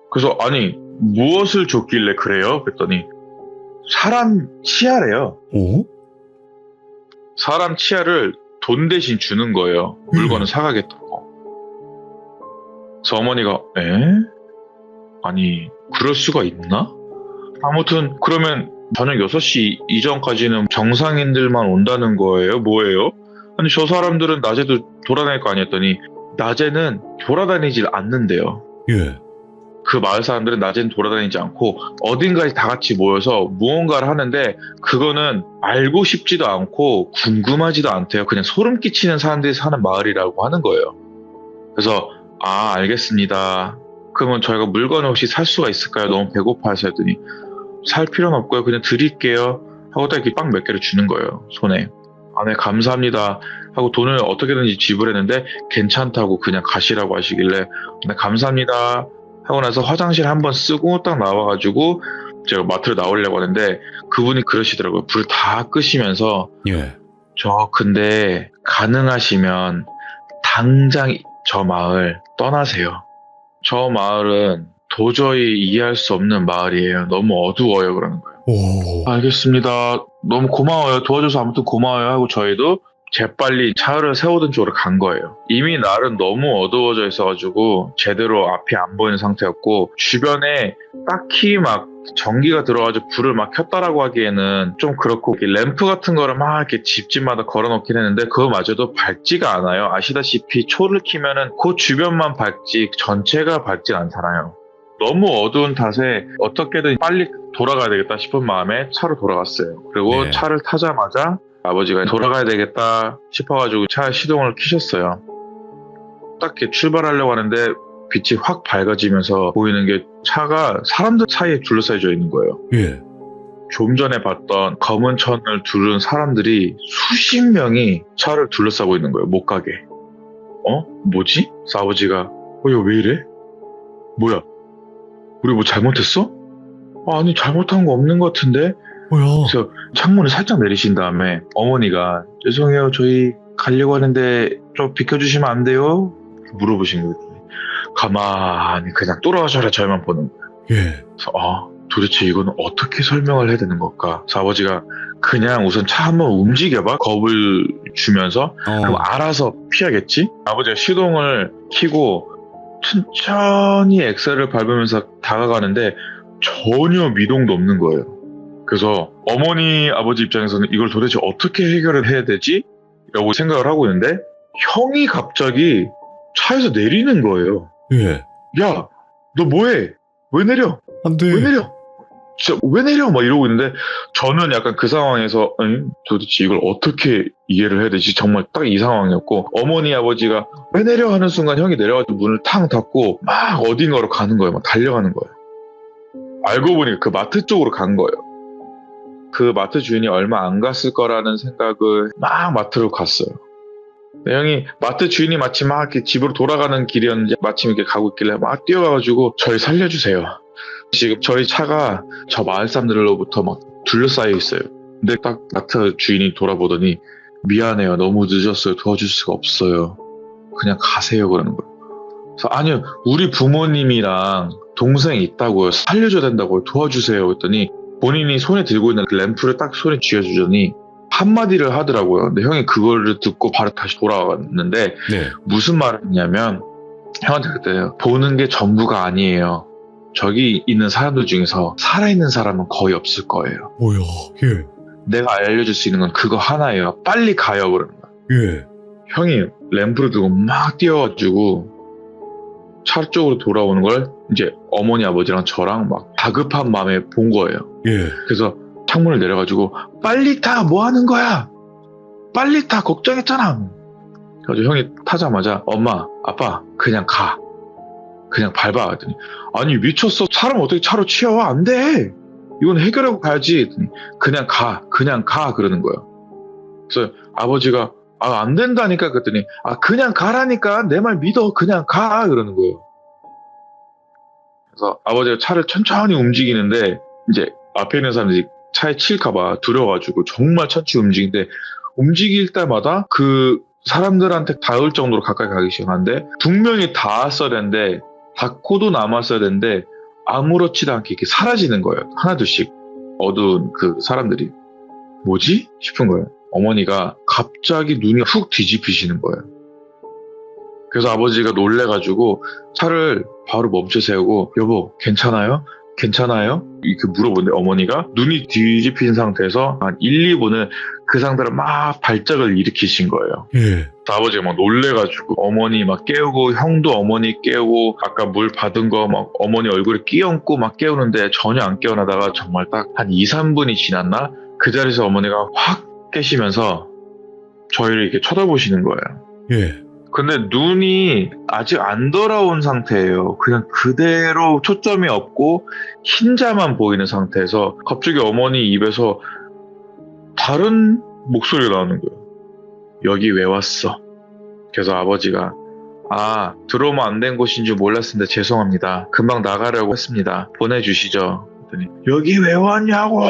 그래서 아니 무엇을 줬길래 그래요? 그랬더니 사람 치아래요. 오? 사람 치아를 돈 대신 주는 거예요. 물건을 사가겠다고. 그래서 어머니가 아니 그럴 수가 있나? 아무튼 그러면 저녁 6시 이전까지는 정상인들만 온다는 거예요? 뭐예요? 아니 저 사람들은 낮에도 돌아다닐 거 아니었더니 낮에는 돌아다니질 않는데요. 예. 그 마을 사람들은 낮에는 돌아다니지 않고 어딘가에 다 같이 모여서 무언가를 하는데 그거는 알고 싶지도 않고 궁금하지도 않대요. 그냥 소름 끼치는 사람들이 사는 마을이라고 하는 거예요. 그래서 알겠습니다. 그러면 저희가 물건을 혹시 살 수가 있을까요? 너무 배고파서 했더니 살 필요는 없고요. 그냥 드릴게요. 하고 딱 이렇게 빵 몇 개를 주는 거예요. 손에. 네, 감사합니다. 하고 돈을 어떻게든지 지불했는데 괜찮다고 그냥 가시라고 하시길래 네, 감사합니다. 하고 나서 화장실 한번 쓰고 딱 나와가지고 제가 마트로 나오려고 하는데 그분이 그러시더라고요. 불 다 끄시면서 예. 근데 가능하시면 당장 저 마을 떠나세요. 저 마을은 도저히 이해할 수 없는 마을이에요. 너무 어두워요. 그러는 거예요. 오. 알겠습니다. 너무 고마워요. 도와줘서 아무튼 고마워요. 하고 저희도 재빨리 차를 세우던 쪽으로 간 거예요. 이미 날은 너무 어두워져 있어가지고 제대로 앞이 안 보이는 상태였고 주변에 딱히 막 전기가 들어가지고 불을 막 켰다라고 하기에는 좀 그렇고, 이렇게 램프 같은 거를 막 이렇게 집집마다 걸어놓긴 했는데 그거마저도 밝지가 않아요. 아시다시피 초를 켜면은 그 주변만 밝지 전체가 밝진 않잖아요. 너무 어두운 탓에 어떻게든 빨리 돌아가야 되겠다 싶은 마음에 차로 돌아갔어요. 그리고 네. 차를 타자마자 아버지가 돌아가야 되겠다 싶어가지고 차 시동을 켜셨어요. 딱 이렇게 출발하려고 하는데 빛이 확 밝아지면서 보이는 게 차가 사람들 사이에 둘러싸여 있는 거예요. 예. 좀 전에 봤던 검은 천을 두른 사람들이 수십 명이 차를 둘러싸고 있는 거예요. 못 가게. 뭐지? 그래서 아버지가 이거 왜 이래? 뭐야? 우리 뭐 잘못했어? 아니 잘못한 거 없는 것 같은데? 뭐야? 그래서 창문을 살짝 내리신 다음에 어머니가 죄송해요 저희 가려고 하는데 좀 비켜주시면 안 돼요? 물어보신 거예요. 가만히 그냥 돌아가셔라 저희만 보는 거예요. 예. 그래서 도대체 이거는 어떻게 설명을 해야 되는 걸까? 그래서 아버지가 그냥 우선 차 한번 움직여봐 겁을 주면서 그럼 알아서 피하겠지? 아버지가 시동을 켜고 천천히 엑셀을 밟으면서 다가가는데 전혀 미동도 없는 거예요. 그래서 어머니 아버지 입장에서는 이걸 도대체 어떻게 해결을 해야 되지? 라고 생각을 하고 있는데 형이 갑자기 차에서 내리는 거예요. 예. 야, 너 뭐해? 왜 내려? 안 돼. 왜 내려? 진짜 왜 내려? 막 이러고 있는데 저는 약간 그 상황에서 도대체 이걸 어떻게 이해를 해야 되지? 정말 딱 이 상황이었고 어머니 아버지가 왜 내려? 하는 순간 형이 내려가지고 문을 탕 닫고 막 어딘가로 가는 거예요. 막 달려가는 거예요. 알고 보니까 그 마트 쪽으로 간 거예요. 그 마트 주인이 얼마 안 갔을 거라는 생각을 막 마트로 갔어요. 근데 형이 마트 주인이 마침 막 이렇게 집으로 돌아가는 길이었는지 마침 이렇게 가고 있길래 막 뛰어가가지고 저희 살려주세요. 지금 저희 차가 저 마을 사람들로부터 막 둘러싸여 있어요. 근데 딱 마트 주인이 돌아보더니 미안해요. 너무 늦었어요. 도와줄 수가 없어요. 그냥 가세요. 그러는 거예요. 그래서 아니요. 우리 부모님이랑 동생이 있다고요. 살려줘야 된다고요. 도와주세요. 그랬더니 본인이 손에 들고 있는 그 램프를 딱 손에 쥐어주더니 한마디를 하더라고요. 근데 형이 그거를 듣고 바로 다시 돌아갔는데 네. 무슨 말을 했냐면 형한테 그때 보는 게 전부가 아니에요. 저기 있는 사람들 중에서 살아있는 사람은 거의 없을 거예요. 뭐야? 예. 내가 알려줄 수 있는 건 그거 하나예요. 빨리 가요. 그러는 거야. 예. 형이 램프를 들고 막 뛰어가지고 차 쪽으로 돌아오는 걸 이제 어머니 아버지랑 저랑 막 다급한 마음에 본 거예요. 예. 그래서 창문을 내려가지고 빨리 타! 뭐 하는 거야? 빨리 타! 걱정했잖아. 그래서 형이 타자마자 엄마 아빠 그냥 가. 그냥 밟아. 그랬더니 아니 미쳤어. 사람 어떻게 차로 치여? 안 돼. 이건 해결하고 가야지. 그랬더니 그냥 가. 그냥 가. 그러는 거예요. 그래서 아버지가 안 된다니까. 그랬더니 그냥 가라니까. 내 말 믿어. 그냥 가. 그러는 거예요. 그래서 아버지가 차를 천천히 움직이는데 이제 앞에 있는 사람들이 차에 칠까봐 두려워가지고 정말 천천히 움직이는데 움직일 때마다 그 사람들한테 닿을 정도로 가까이 가기 시작하는데 분명히 닿았어야 되는데 닿고도 남았어야 되는데 아무렇지도 않게 이렇게 사라지는 거예요. 하나둘씩 어두운 그 사람들이. 뭐지? 싶은 거예요. 어머니가 갑자기 눈이 훅 뒤집히시는 거예요. 그래서 아버지가 놀래가지고 차를 바로 멈춰 세우고 여보 괜찮아요? 괜찮아요? 이렇게 물어보는데 어머니가 눈이 뒤집힌 상태에서 한 1, 2분을 그 상태로 막 발작을 일으키신 거예요. 예. 아버지가 막 놀래가지고 어머니 막 깨우고 형도 어머니 깨우고 아까 물 받은 거 막 어머니 얼굴에 끼얹고 막 깨우는데 전혀 안 깨어나다가 정말 딱 한 2, 3분이 지났나? 그 자리에서 어머니가 확 깨시면서 저희를 이렇게 쳐다보시는 거예요. 예. 근데 눈이 아직 안 돌아온 상태예요. 그냥 그대로 초점이 없고 흰자만 보이는 상태에서 갑자기 어머니 입에서 다른 목소리가 나오는 거예요. 여기 왜 왔어? 그래서 아버지가 들어오면 안 된 곳인 줄 몰랐는데 죄송합니다. 금방 나가려고 했습니다. 보내주시죠. 그랬더니 여기 왜 왔냐고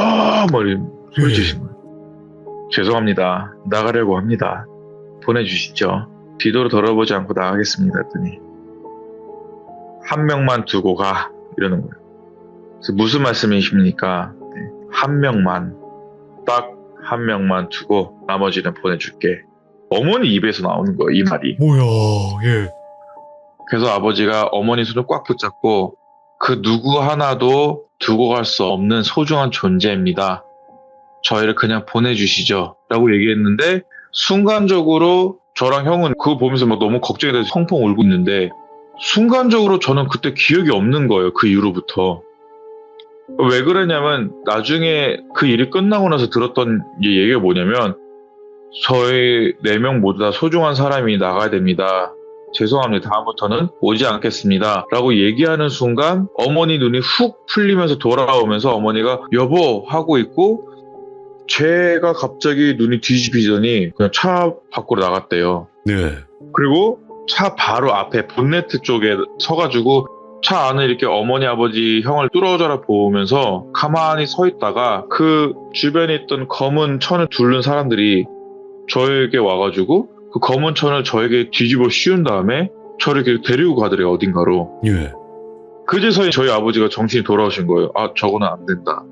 머리 소리 지신 거예요. 죄송합니다. 나가려고 합니다. 보내주시죠. 뒤도로 돌아보지 않고 나가겠습니다. 했더니 한 명만 두고 가 이러는 거예요. 그래서 무슨 말씀이십니까? 한 명만 딱 한 명만 두고 나머지는 보내줄게. 어머니 입에서 나오는 거예요. 이 말이. 뭐야? 예. 그래서 아버지가 어머니 손을 꽉 붙잡고 그 누구 하나도 두고 갈 수 없는 소중한 존재입니다. 저희를 그냥 보내주시죠. 라고 얘기했는데 순간적으로 저랑 형은 그거 보면서 막 너무 걱정이 돼서 펑펑 울고 있는데 순간적으로 저는 그때 기억이 없는 거예요. 그 이후로부터. 왜 그러냐면 나중에 그 일이 끝나고 나서 들었던 얘기가 뭐냐면 저희 4명 모두 다 소중한 사람이 나가야 됩니다. 죄송합니다. 다음부터는 오지 않겠습니다. 라고 얘기하는 순간 어머니 눈이 훅 풀리면서 돌아오면서 어머니가 여보 하고 있고 제가 갑자기 눈이 뒤집히더니 그냥 차 밖으로 나갔대요. 네. 그리고 차 바로 앞에 본네트 쪽에 서가지고 차 안에 이렇게 어머니 아버지 형을 뚫어져라 보면서 가만히 서 있다가 그 주변에 있던 검은 천을 두른 사람들이 저에게 와가지고 그 검은 천을 저에게 뒤집어 씌운 다음에 저를 이렇게 데리고 가더래요, 어딘가로. 예. 그제서야 저희 아버지가 정신이 돌아오신 거예요. 아, 저거는 안 된다.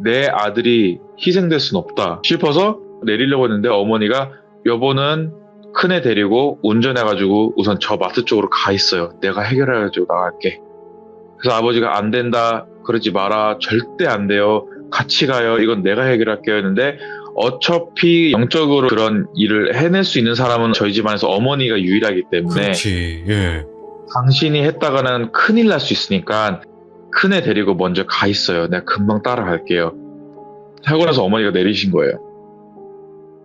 내 아들이 희생될 순 없다 싶어서 내리려고 했는데 어머니가 여보는 큰애 데리고 운전해가지고 우선 저 마트 쪽으로 가 있어요. 내가 해결해가지고 나갈게. 그래서 아버지가 안 된다. 그러지 마라. 절대 안 돼요. 같이 가요. 이건 내가 해결할게요 했는데 어차피 영적으로 그런 일을 해낼 수 있는 사람은 저희 집안에서 어머니가 유일하기 때문에 그렇지. 예. 당신이 했다가는 큰일 날 수 있으니까 큰애 데리고 먼저 가 있어요. 내가 금방 따라갈게요. 하고 나서 어머니가 내리신 거예요.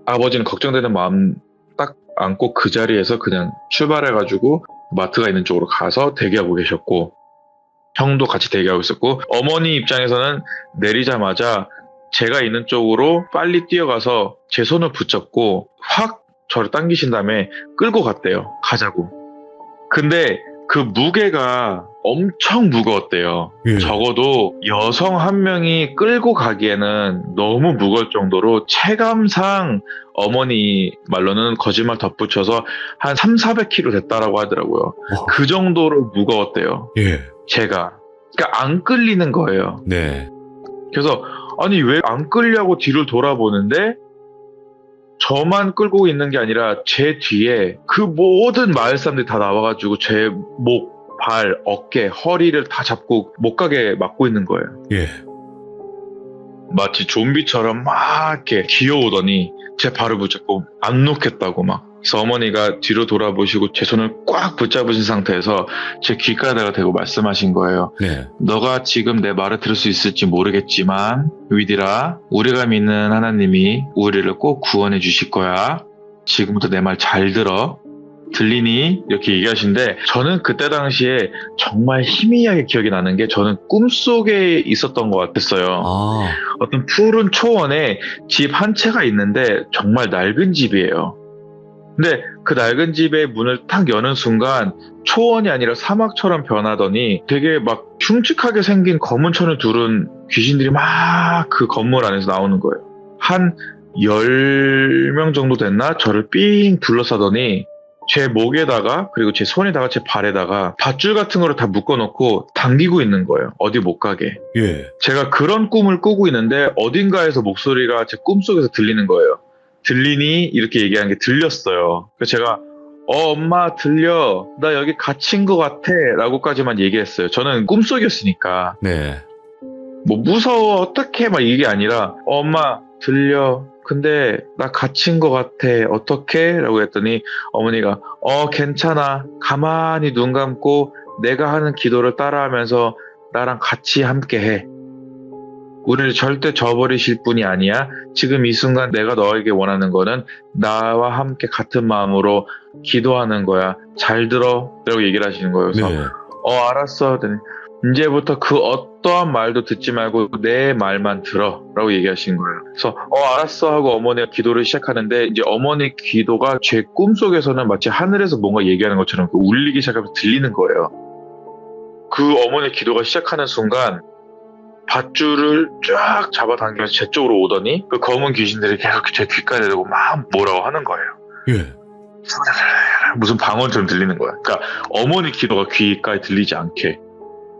아버지는 걱정되는 마음 딱 안고 그 자리에서 그냥 출발해가지고 마트가 있는 쪽으로 가서 대기하고 계셨고 형도 같이 대기하고 있었고 어머니 입장에서는 내리자마자 제가 있는 쪽으로 빨리 뛰어가서 제 손을 붙잡고 확 저를 당기신 다음에 끌고 갔대요. 가자고. 근데 그 무게가 엄청 무거웠대요. 예. 적어도 여성 한 명이 끌고 가기에는 너무 무거울 정도로 체감상 어머니 말로는 거짓말 덧붙여서 한 300~400kg 됐다라고 하더라고요. 그 정도로 무거웠대요. 예. 제가. 그러니까 안 끌리는 거예요. 네. 그래서 아니 왜 안 끌려고 뒤를 돌아보는데 저만 끌고 있는 게 아니라 제 뒤에 그 모든 마을 사람들이 다 나와가지고 제 목, 발, 어깨, 허리를 다 잡고 못 가게 막고 있는 거예요. 예. 마치 좀비처럼 막 이렇게 기어오더니 제 발을 붙잡고 안 놓겠다고 막. 그래서 어머니가 뒤로 돌아보시고 제 손을 꽉 붙잡으신 상태에서 제 귓가에다가 대고 말씀하신 거예요. 네. 너가 지금 내 말을 들을 수 있을지 모르겠지만 위디라, 우리가 믿는 하나님이 우리를 꼭 구원해 주실 거야. 지금부터 내 말 잘 들어. 들리니? 이렇게 얘기하시는데 저는 그때 당시에 정말 희미하게 기억이 나는 게 저는 꿈속에 있었던 것 같았어요. 아. 어떤 푸른 초원에 집 한 채가 있는데 정말 낡은 집이에요. 근데 그 낡은 집의 문을 탁 여는 순간 초원이 아니라 사막처럼 변하더니 되게 막 흉측하게 생긴 검은 천을 두른 귀신들이 막 그 건물 안에서 나오는 거예요. 한 10명 정도 됐나? 저를 삥 둘러싸더니 제 목에다가 그리고 제 손에다가 제 발에다가 밧줄 같은 거를 다 묶어놓고 당기고 있는 거예요. 어디 못 가게. 예. 제가 그런 꿈을 꾸고 있는데 어딘가에서 목소리가 제 꿈속에서 들리는 거예요. 들리니? 이렇게 얘기하는 게 들렸어요. 그래서 제가 엄마 들려. 나 여기 갇힌 것 같아. 라고까지만 얘기했어요. 저는 꿈속이었으니까. 네. 뭐 무서워 어떡해 막 이게 아니라 엄마 들려. 근데 나 갇힌 것 같아. 어떡해? 라고 했더니 어머니가 괜찮아. 가만히 눈 감고 내가 하는 기도를 따라하면서 나랑 같이 함께 해. 우리를 절대 저버리실 분이 아니야. 지금 이 순간 내가 너에게 원하는 거는 나와 함께 같은 마음으로 기도하는 거야. 잘 들어. 라고 얘기를 하시는 거예요. 그래서 네. 알았어. 이제부터 그 어떠한 말도 듣지 말고 내 말만 들어. 라고 얘기하신 거예요. 그래서 알았어 하고 어머니가 기도를 시작하는데 이제 어머니 기도가 제 꿈속에서는 마치 하늘에서 뭔가 얘기하는 것처럼 울리기 시작하면서 들리는 거예요. 그 어머니 기도가 시작하는 순간 밧줄을 쫙 잡아당기면서 제 쪽으로 오더니 그 검은 귀신들이 계속 제 귓가에 대고 막 뭐라고 하는 거예요. 예. 무슨 방언처럼 들리는 거야. 그러니까 어머니 기도가 귓가에 들리지 않게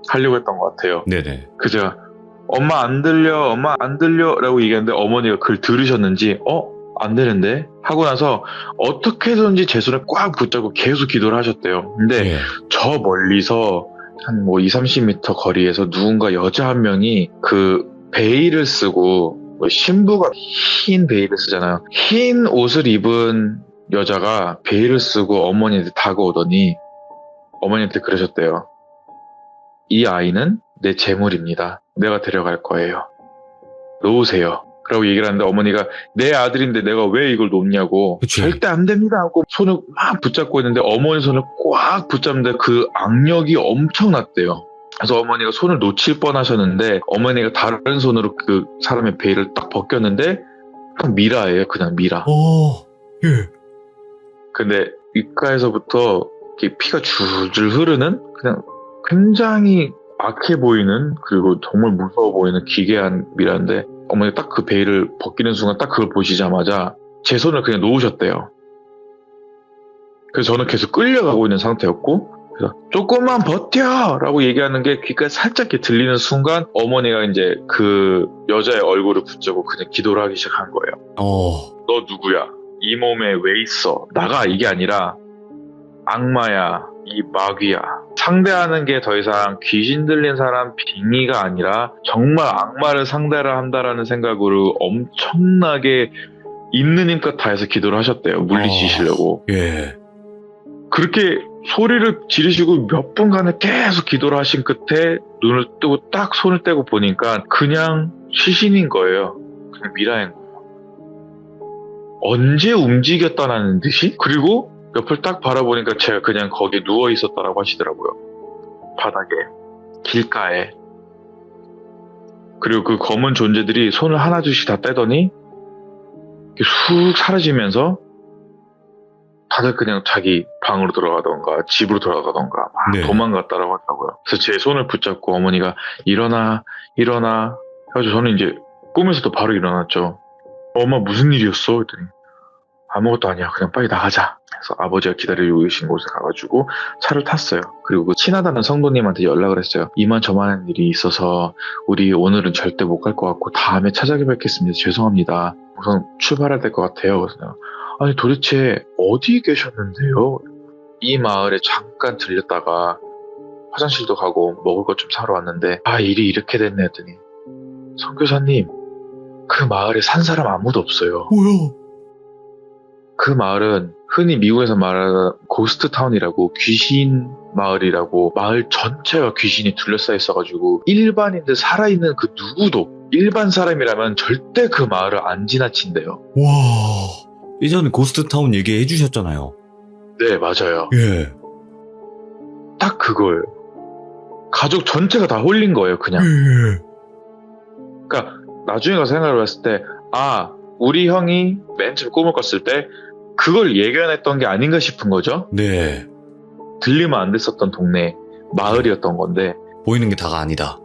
하려고 했던 것 같아요. 네네. 그래서 제가 엄마 안 들려, 엄마 안 들려 라고 얘기했는데 어머니가 그걸 들으셨는지 안 되는데? 하고 나서 어떻게든지 제 손을 꽉 붙잡고 계속 기도를 하셨대요. 근데 예. 저 멀리서 한 뭐 20-30m 거리에서 누군가 여자 한 명이 그 베일을 쓰고 뭐 신부가 흰 베일을 쓰잖아요. 흰 옷을 입은 여자가 베일을 쓰고 어머니한테 다가오더니 어머니한테 그러셨대요. 이 아이는 내 재물입니다. 내가 데려갈 거예요. 놓으세요. 라고 얘기를 하는데 어머니가 내 아들인데 내가 왜 이걸 놓냐고. 그치. 절대 안 됩니다 하고 손을 막 붙잡고 있는데 어머니 손을 꽉 붙잡는데 그 악력이 엄청났대요. 그래서 어머니가 손을 놓칠 뻔하셨는데 어머니가 다른 손으로 그 사람의 베일을 딱 벗겼는데 그냥 미라예요. 그냥 미라. 예. 근데 입가에서부터 이렇게 피가 줄줄 흐르는 그냥 굉장히 악해 보이는 그리고 정말 무서워 보이는 기괴한 미라인데 어머니가 딱 그 베일을 벗기는 순간 딱 그걸 보시자마자 제 손을 그냥 놓으셨대요. 그래서 저는 계속 끌려가고 있는 상태였고 그래서 조금만 버텨! 라고 얘기하는 게 귓가에 살짝 이렇게 들리는 순간 어머니가 이제 그 여자의 얼굴을 붙잡고 그냥 기도를 하기 시작한 거예요. 너 누구야? 이 몸에 왜 있어? 나가 이게 아니라 악마야, 이 마귀야. 상대하는 게 더 이상 귀신 들린 사람 빙의가 아니라 정말 악마를 상대를 한다라는 생각으로 엄청나게 있는 힘껏 다해서 기도를 하셨대요. 물리치시려고. 예. 그렇게 소리를 지르시고 몇 분간을 계속 기도를 하신 끝에 눈을 뜨고 딱 손을 떼고 보니까 그냥 시신인 거예요. 그냥 미라인 거예요. 언제 움직였다라는 듯이? 그리고 옆을 딱 바라보니까 제가 그냥 거기에 누워 있었다라고 하시더라고요. 바닥에, 길가에. 그리고 그 검은 존재들이 손을 하나둘씩 다 떼더니 쑥 사라지면서 다들 그냥 자기 방으로 들어가던가 집으로 들어가던가 막 네. 도망갔다라고 하더라고요. 그래서 제 손을 붙잡고 어머니가 일어나 해가지고 저는 이제 꿈에서도 바로 일어났죠. 엄마 무슨 일이었어? 그랬더니 아무것도 아니야. 그냥 빨리 나가자. 그래서 아버지가 기다리고 계신 곳에 가가지고 차를 탔어요. 그리고 그 친하다는 성도님한테 연락을 했어요. 이만저만한 일이 있어서 우리 오늘은 절대 못 갈 것 같고 다음에 찾아뵙겠습니다. 죄송합니다. 우선 출발해야 될 것 같아요. 그래서 아니 도대체 어디 계셨는데요? 이 마을에 잠깐 들렸다가 화장실도 가고 먹을 것 좀 사러 왔는데 일이 이렇게 됐네 했더니 선교사님 그 마을에 산 사람 아무도 없어요. 뭐야? 그 마을은 흔히 미국에서 말하는 고스트 타운이라고 귀신 마을이라고 마을 전체가 귀신이 둘러싸여 있어가지고 일반인들 살아있는 그 누구도 일반 사람이라면 절대 그 마을을 안 지나친대요. 와. 예전에 고스트타운 얘기해 주셨잖아요. 네 맞아요. 예. 딱 그거예요. 가족 전체가 다 홀린 거예요 그냥. 예. 그러니까 나중에 가서 생각을 했을 때 우리 형이 맨 처음 꿈을 꿨을 때 그걸 예견했던 게 아닌가 싶은 거죠. 네. 들리면 안 됐었던 동네 마을이었던 건데 보이는 게 다가 아니다.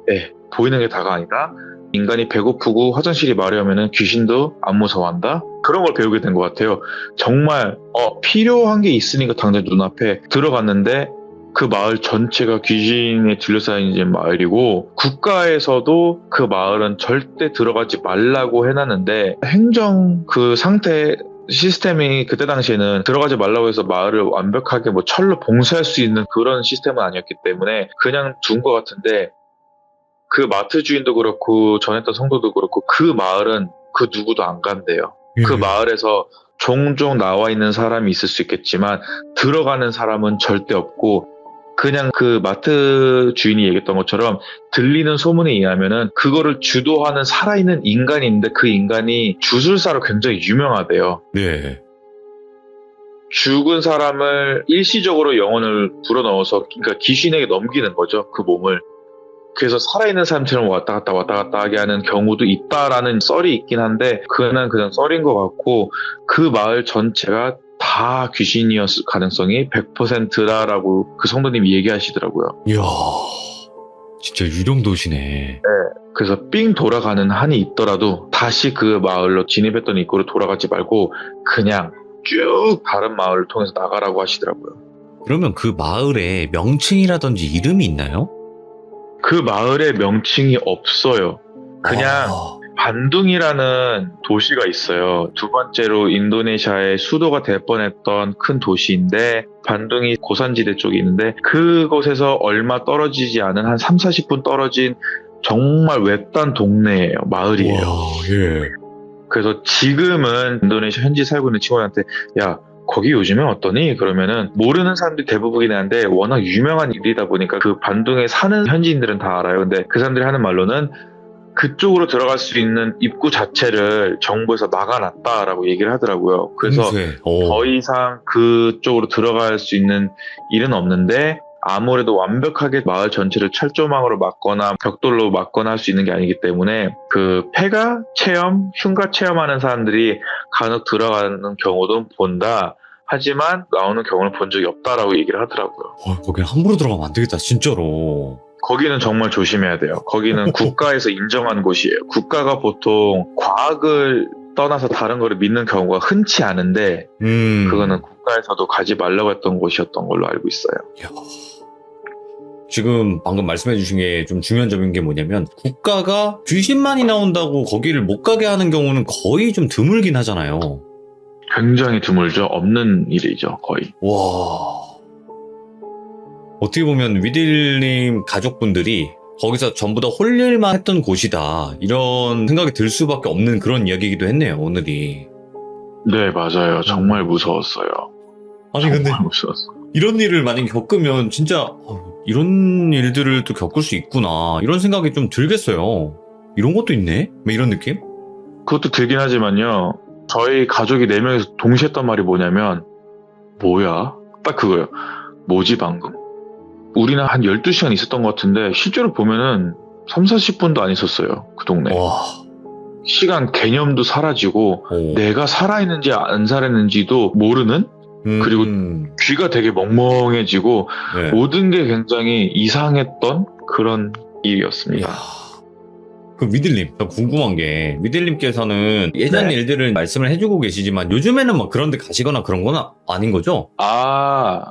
네, 보이는 게 다가 아니다. 인간이 배고프고 화장실이 마려우면 귀신도 안 무서워한다. 그런 걸 배우게 된 것 같아요. 정말 필요한 게 있으니까 당장 눈앞에 들어갔는데 그 마을 전체가 귀신에 둘러싸인 마을이고 국가에서도 그 마을은 절대 들어가지 말라고 해놨는데 행정 그 상태 시스템이 그때 당시에는 들어가지 말라고 해서 마을을 완벽하게 뭐 철로 봉쇄할 수 있는 그런 시스템은 아니었기 때문에 그냥 둔 것 같은데 그 마트 주인도 그렇고 전했던 성도도 그렇고 그 마을은 그 누구도 안 간대요. 예. 그 마을에서 종종 나와 있는 사람이 있을 수 있겠지만 들어가는 사람은 절대 없고 그냥 그 마트 주인이 얘기했던 것처럼 들리는 소문에 의하면은 그거를 주도하는 살아있는 인간이 있는데 그 인간이 주술사로 굉장히 유명하대요. 네. 죽은 사람을 일시적으로 영혼을 불어넣어서 그러니까 귀신에게 넘기는 거죠. 그 몸을. 그래서 살아있는 사람처럼 왔다 갔다 하게 하는 경우도 있다라는 썰이 있긴 한데 그건 그냥 썰인 것 같고 그 마을 전체가 다 귀신이었을 가능성이 100%라고 그 성도님이 얘기하시더라고요. 이야, 진짜 유령 도시네. 그래서 삥 돌아가는 한이 있더라도 다시 그 마을로 진입했던 입구로 돌아가지 말고 그냥 쭉 다른 마을을 통해서 나가라고 하시더라고요. 그러면 그 마을에 명칭이라든지 이름이 있나요? 그 마을의 명칭이 없어요. 그냥 반둥이라는 도시가 있어요. 두 번째로 인도네시아의 수도가 될 뻔했던 큰 도시인데 반둥이 고산지대 쪽에 있는데 그곳에서 얼마 떨어지지 않은 한 3, 40분 떨어진 정말 외딴 동네예요. 마을이에요. 와, 예. 그래서 지금은 인도네시아 현지 살고 있는 친구한테 야 거기 요즘에 어떠니? 그러면은 모르는 사람들이 대부분이긴 한데 워낙 유명한 일이다 보니까 그 반둥에 사는 현지인들은 다 알아요. 근데 그 사람들이 하는 말로는 그쪽으로 들어갈 수 있는 입구 자체를 정부에서 막아놨다라고 얘기를 하더라고요. 그래서 더 이상 그쪽으로 들어갈 수 있는 일은 없는데 아무래도 완벽하게 마을 전체를 철조망으로 막거나 벽돌로 막거나 할 수 있는 게 아니기 때문에 그 폐가 체험, 흉가 체험하는 사람들이 간혹 들어가는 경우도 본다. 하지만 나오는 경우는 본 적이 없다라고 얘기를 하더라고요. 거긴 함부로 들어가면 안 되겠다, 진짜로. 거기는 정말 조심해야 돼요. 거기는 국가에서 인정한 곳이에요. 국가가 보통 과학을 떠나서 다른 거를 믿는 경우가 흔치 않은데 그거는 국가에서도 가지 말라고 했던 곳이었던 걸로 알고 있어요. 이야. 지금 방금 말씀해 주신 게 좀 중요한 점인 게 뭐냐면 국가가 귀신만이 나온다고 거기를 못 가게 하는 경우는 거의 좀 드물긴 하잖아요. 굉장히 드물죠. 없는 일이죠. 거의. 와. 어떻게 보면 위딜님 가족분들이 거기서 전부 다 홀릴만 했던 곳이다 이런 생각이 들 수밖에 없는 그런 이야기이기도 했네요, 오늘이. 네, 맞아요. 정말 무서웠어요. 아니 근데 정말 무서웠어요. 이런 일을 만약에 겪으면 진짜 이런 일들을 또 겪을 수 있구나 이런 생각이 좀 들겠어요. 이런 것도 있네? 뭐 이런 느낌? 그것도 들긴 하지만요. 저희 가족이 4명이서 동시에 했던 말이 뭐냐면 뭐야? 딱 그거예요. 뭐지 방금? 우리는 한 12시간 있었던 것 같은데 실제로 보면은 3, 40분도 안 있었어요. 그 동네. 와. 시간 개념도 사라지고 오. 내가 살아있는지 안 살아있는지도 모르는 그리고 귀가 되게 멍멍해지고 네. 모든 게 굉장히 이상했던 그런 일이었습니다. 이야. 그 위딜님, 궁금한 게 위딜님께서는 예전 네. 일들을 말씀을 해주고 계시지만 요즘에는 막 그런 데 가시거나 그런 건 아닌 거죠?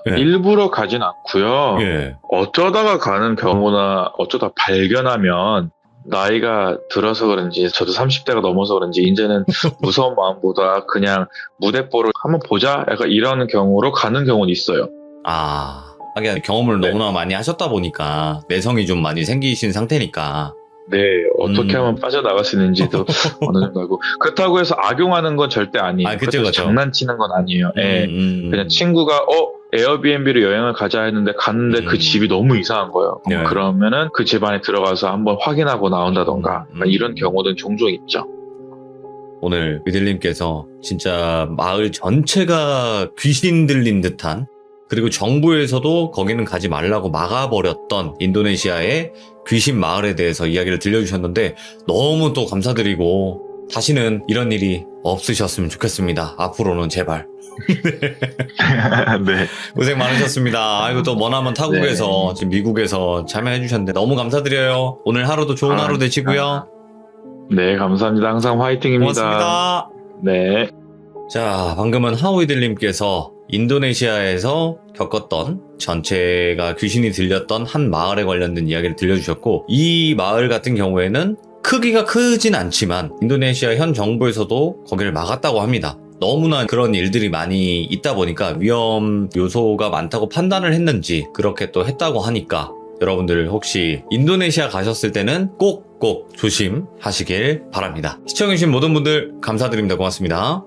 네. 네. 일부러 가진 않고요. 예. 어쩌다가 가는 경우나 어쩌다 발견하면 나이가 들어서 그런지 저도 30대가 넘어서 그런지 이제는 무서운 마음보다 그냥 무대뽀를 한번 보자 약간 이런 경우로 가는 경우는 있어요. 하긴 경험을 네. 너무나 많이 하셨다 보니까 내성이 좀 많이 생기신 상태니까. 네, 어떻게 하면 빠져나갈 수 있는지도 어느 정도 알고. 그렇다고 해서 악용하는 건 절대 아니에요. 그쵸, 그렇다고 해서 그쵸. 장난치는 건 아니에요. 예. 그냥 친구가 에어비앤비로 여행을 가자 했는데 갔는데 그 집이 너무 이상한 거예요. 네. 그러면은 그 집 안에 들어가서 한번 확인하고 나온다던가 이런 경우는 종종 있죠. 오늘 위딜님께서 진짜 마을 전체가 귀신 들린 듯한, 그리고 정부에서도 거기는 가지 말라고 막아버렸던 인도네시아의 귀신 마을에 대해서 이야기를 들려주셨는데 너무 또 감사드리고 다시는 이런 일이 없으셨으면 좋겠습니다. 앞으로는 제발. 네. 고생 많으셨습니다. 아이고 또 머나먼 타국에서 지금 미국에서 참여해 주셨는데 너무 감사드려요. 오늘 하루도 좋은 하루 되시고요. 네, 감사합니다. 항상 화이팅입니다. 고맙습니다. 네. 자, 방금은 하우이들님께서 인도네시아에서 겪었던 전체가 귀신이 들렸던 한 마을에 관련된 이야기를 들려주셨고, 이 마을 같은 경우에는 크기가 크진 않지만 인도네시아 현 정부에서도 거기를 막았다고 합니다. 너무나 그런 일들이 많이 있다 보니까 위험 요소가 많다고 판단을 했는지 그렇게 또 했다고 하니까 여러분들 혹시 인도네시아 가셨을 때는 꼭 조심하시길 바랍니다. 시청해주신 모든 분들 감사드립니다. 고맙습니다.